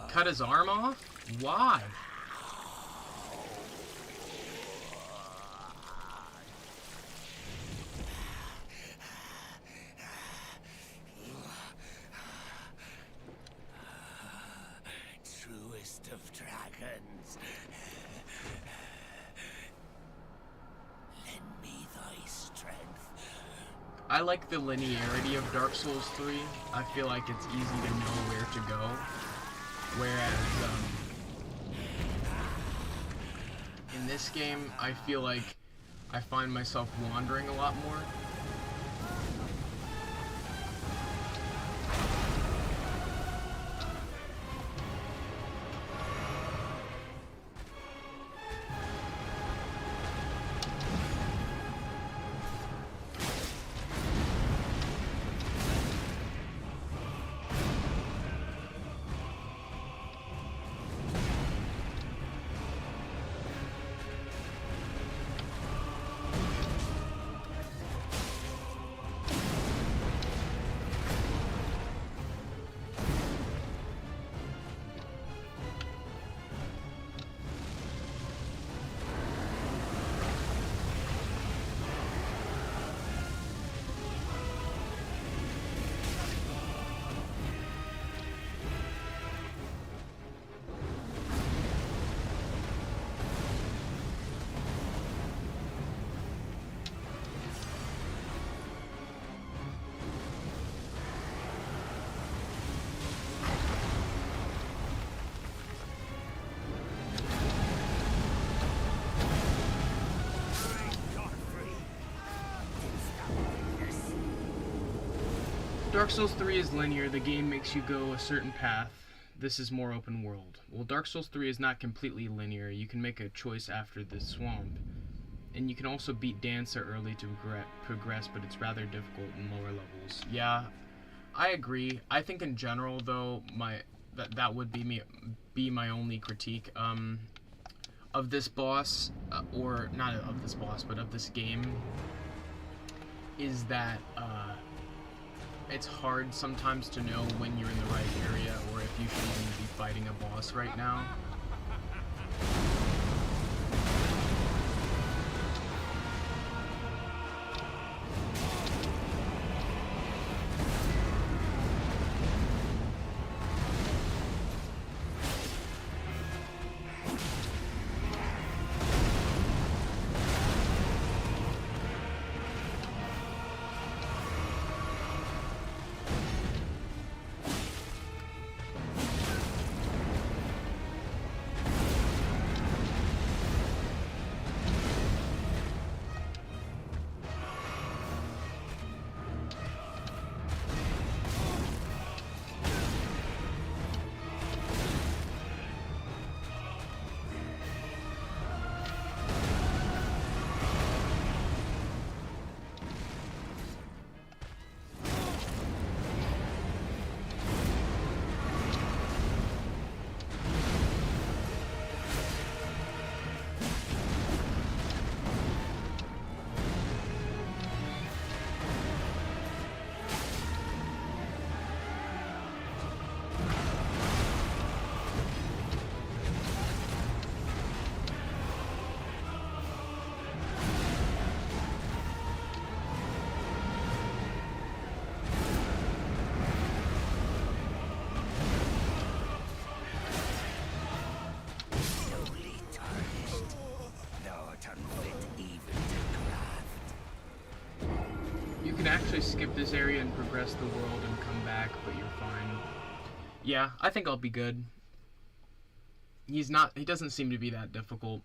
Cut his arm off? Why? Truest of dragons. Lend me thy strength. I like the linearity of Dark Souls 3. I feel like it's easy to know where to go. Whereas, in this game, I feel like I find myself wandering a lot more. Dark Souls 3 is linear. The game makes you go a certain path. This is more open world. Well, Dark Souls 3 is not completely linear. You can make a choice after the swamp. And you can also beat Dancer early to progress, but it's rather difficult in lower levels. Yeah, I agree. I think in general, though, that would be my only critique of this boss, or not of this boss, but of this game, is that it's hard sometimes to know when you're in the right area or if you should even be fighting a boss right now. You can actually skip this area and progress the world and come back, but you're fine. Yeah, I think I'll be good. He doesn't seem to be that difficult.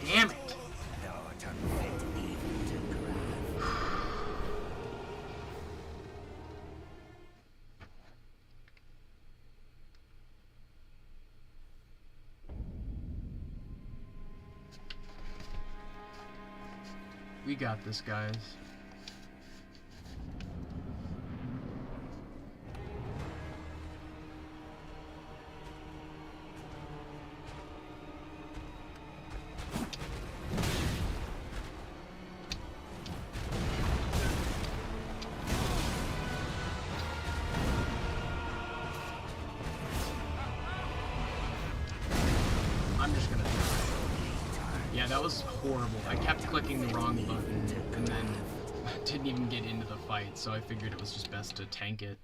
Damn it! We got this, guys. I'm just gonna die. Yeah, that was horrible. I kept clicking the wrong button and then didn't even get into the fight, so I figured it was just best to tank it.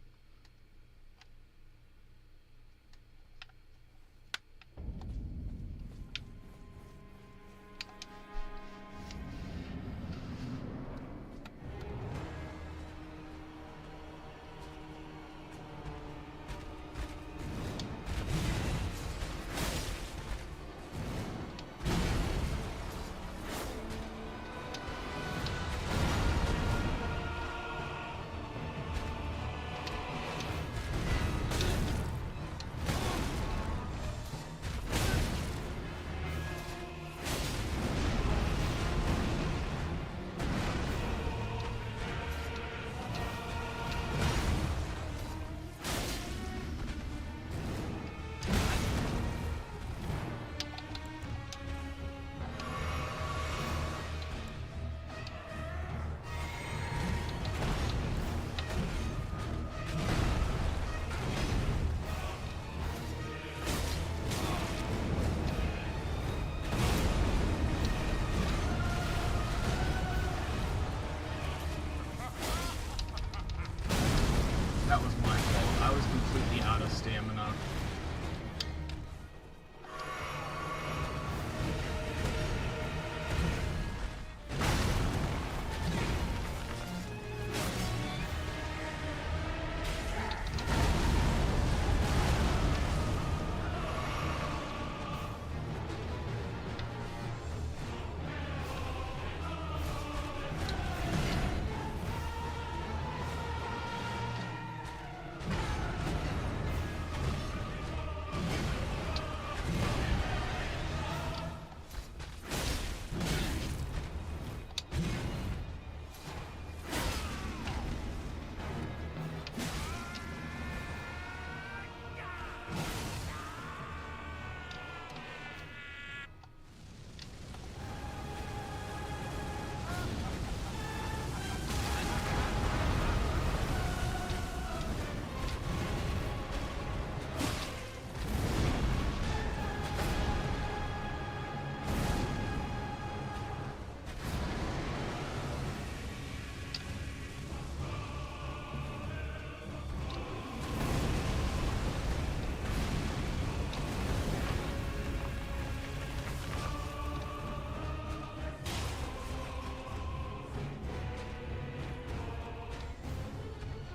That was my fault. I was completely out of stamina.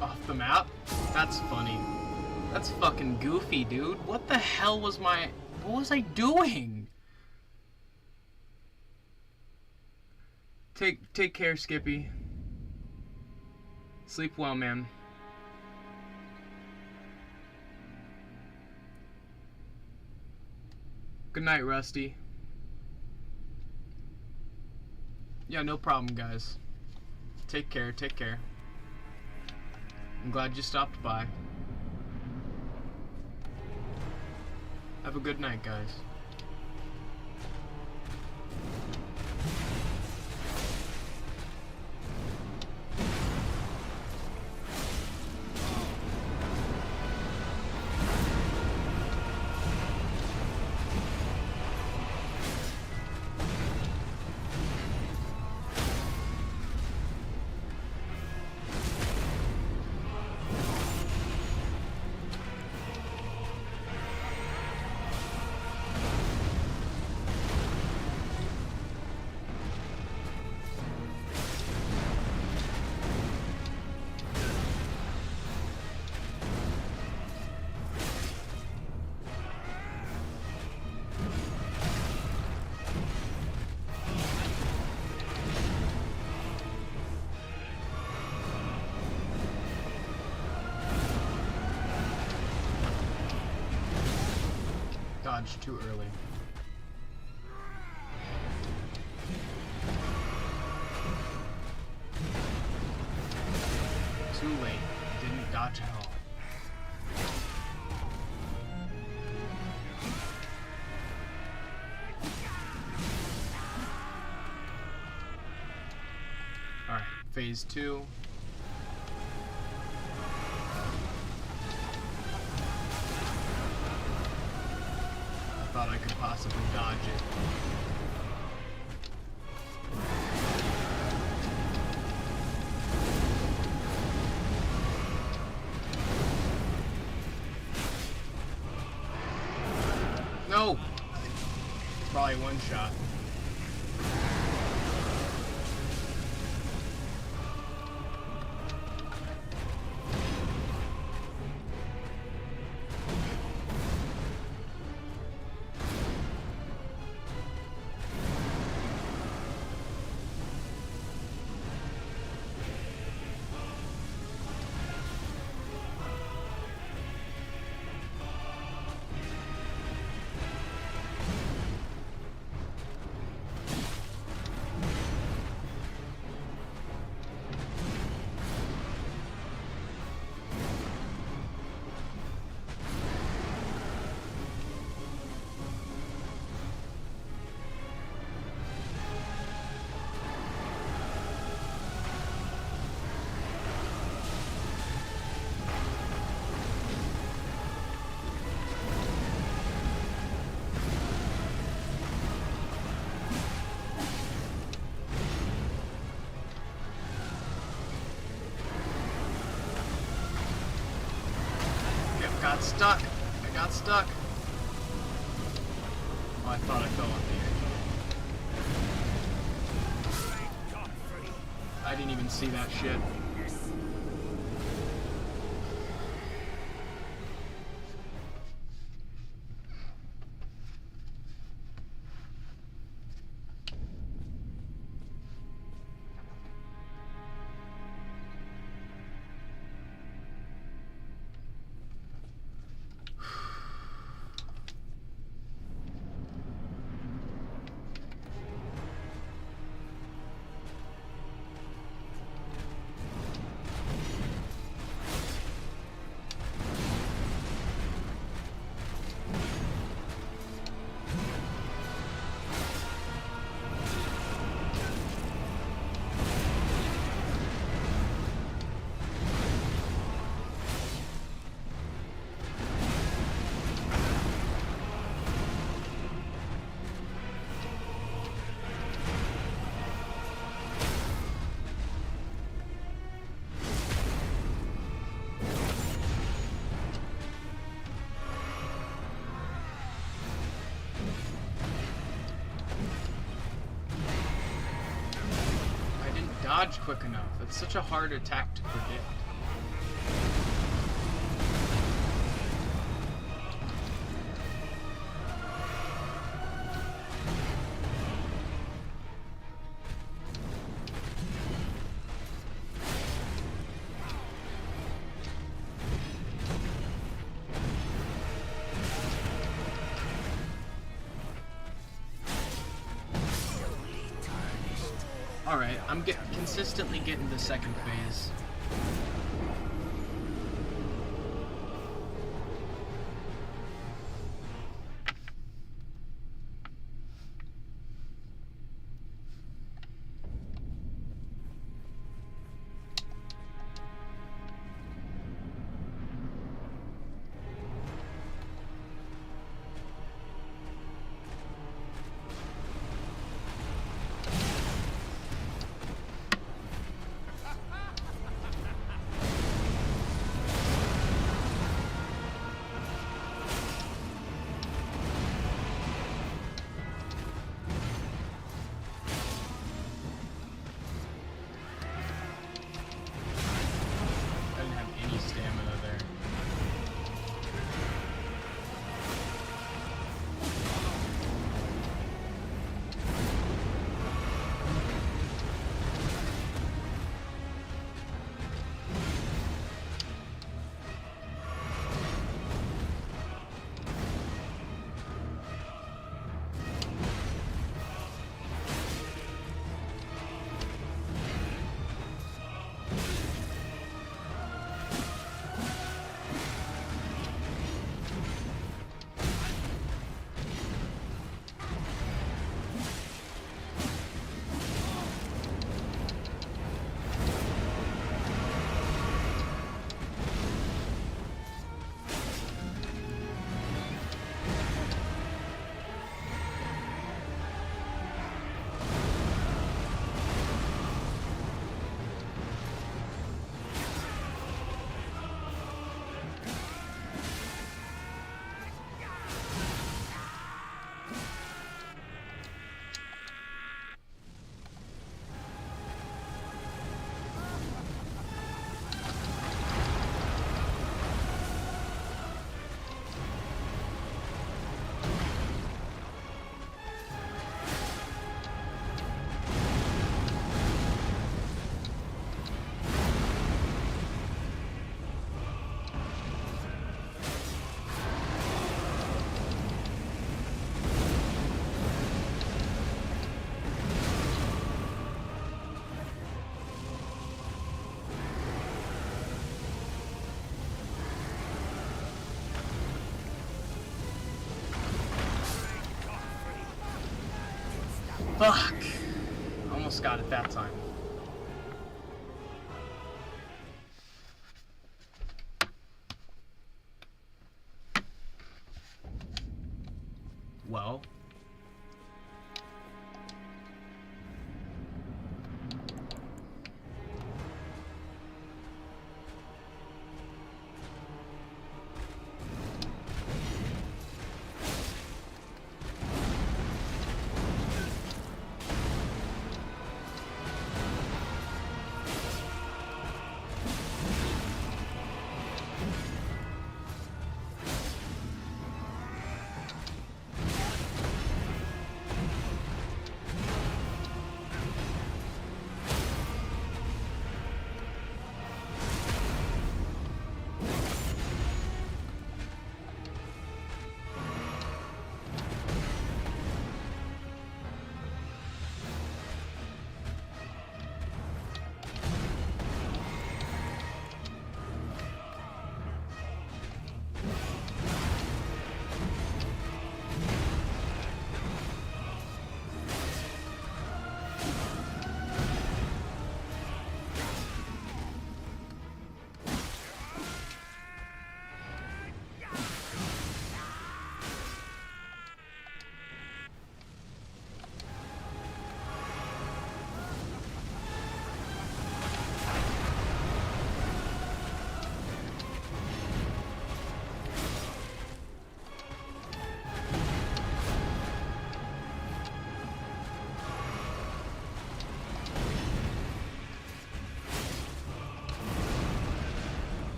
Off the map? That's funny. That's fucking goofy, dude. What the hell was my... What was I doing? Take care, Skippy. Sleep well, man. Good night, Rusty. Yeah, no problem, guys. Take care, take care. I'm glad you stopped by. Have a good night, guys. Dodged too early. Too late. Didn't dodge at all. Alright, phase 2. thought I could possibly dodge it. No! Probably one shot. Got stuck. I got stuck. Oh, I thought I fell off the edge. I didn't even see that shit. Dodge quick enough. That's such a hard attack to predict. Alright, I'm consistently getting the second phase. Fuck! Almost got it that time. Well.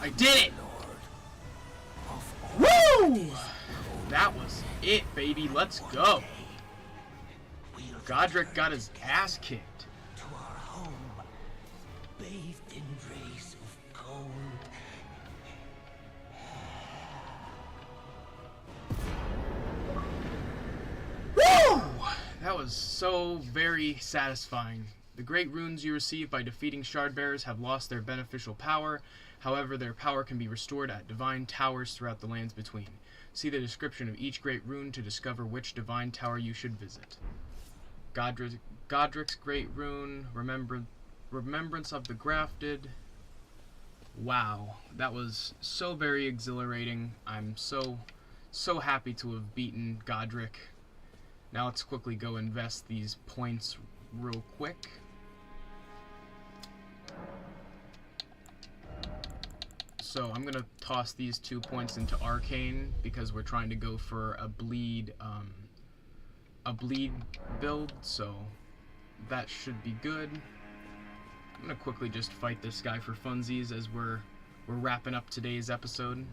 I did it! Woo! That was it, baby. Let's go. Godrick got his ass kicked. To our home, bathed in rays of cold. Woo! That was so very satisfying. The great runes you receive by defeating shard bearers have lost their beneficial power. However, their power can be restored at divine towers throughout the lands between. See the description of each great rune to discover which divine tower you should visit. Godrick's great rune, remembrance of the Grafted. Wow, that was so very exhilarating. I'm so happy to have beaten Godrick. Now let's quickly go invest these points real quick. So I'm gonna toss these 2 points into Arcane because we're trying to go for a bleed build, so that should be good. I'm gonna quickly just fight this guy for funsies as we're wrapping up today's episode.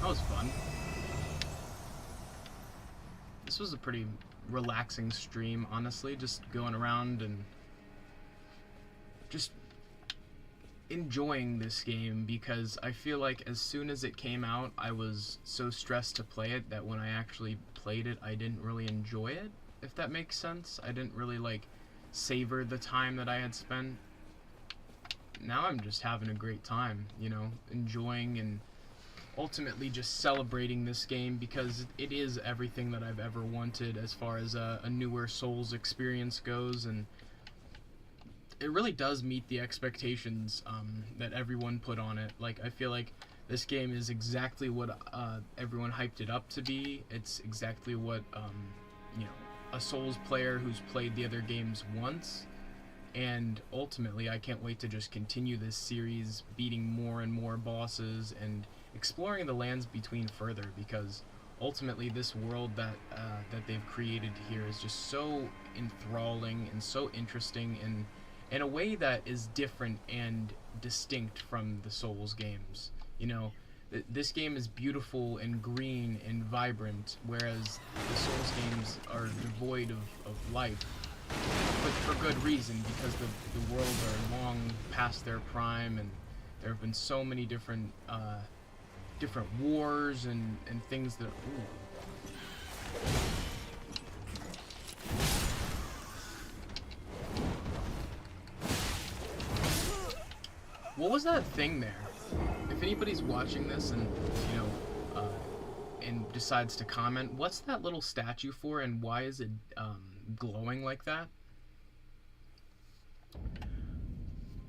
That was fun. This was a pretty relaxing stream, honestly, just going around and just enjoying this game, because I feel like as soon as it came out, I was so stressed to play it that when I actually played it, I didn't really enjoy it, if that makes sense. I didn't really, like, savor the time that I had spent. Now I'm just having a great time, you know, enjoying and ultimately just celebrating this game, because it is everything that I've ever wanted as far as a newer Souls experience goes, and it really does meet the expectations that everyone put on it. Like, I feel like this game is exactly what everyone hyped it up to be. It's exactly what you know, a Souls player who's played the other games wants. And ultimately, I can't wait to just continue this series, beating more and more bosses and exploring the lands between further, because ultimately this world that they've created here is just so enthralling and so interesting, and in a way that is different and distinct from the Souls games. You know, this game is beautiful and green and vibrant, whereas the Souls games are devoid of life. But for good reason, because the worlds are long past their prime, and there have been so many different wars and things that. Ooh. What was that thing there? If anybody's watching this and, you know, and decides to comment, what's that little statue for, and why is it glowing like that?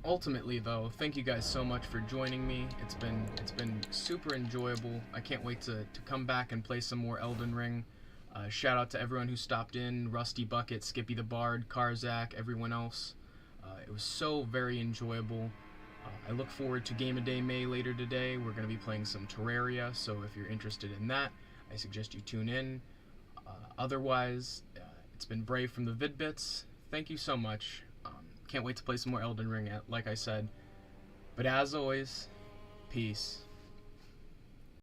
Ultimately, though, thank you guys so much for joining me. It's been super enjoyable. I can't wait to come back and play some more Elden Ring. Shout out to everyone who stopped in, Rusty Bucket, Skippy the Bard, Karzak, everyone else. It was so very enjoyable. I look forward to Game of Day May later today. We're going to be playing some Terraria, so if you're interested in that, I suggest you tune in. Otherwise, it's been Bray from the Vid-Bits. Thank you so much. Can't wait to play some more Elden Ring, like I said. But as always, peace.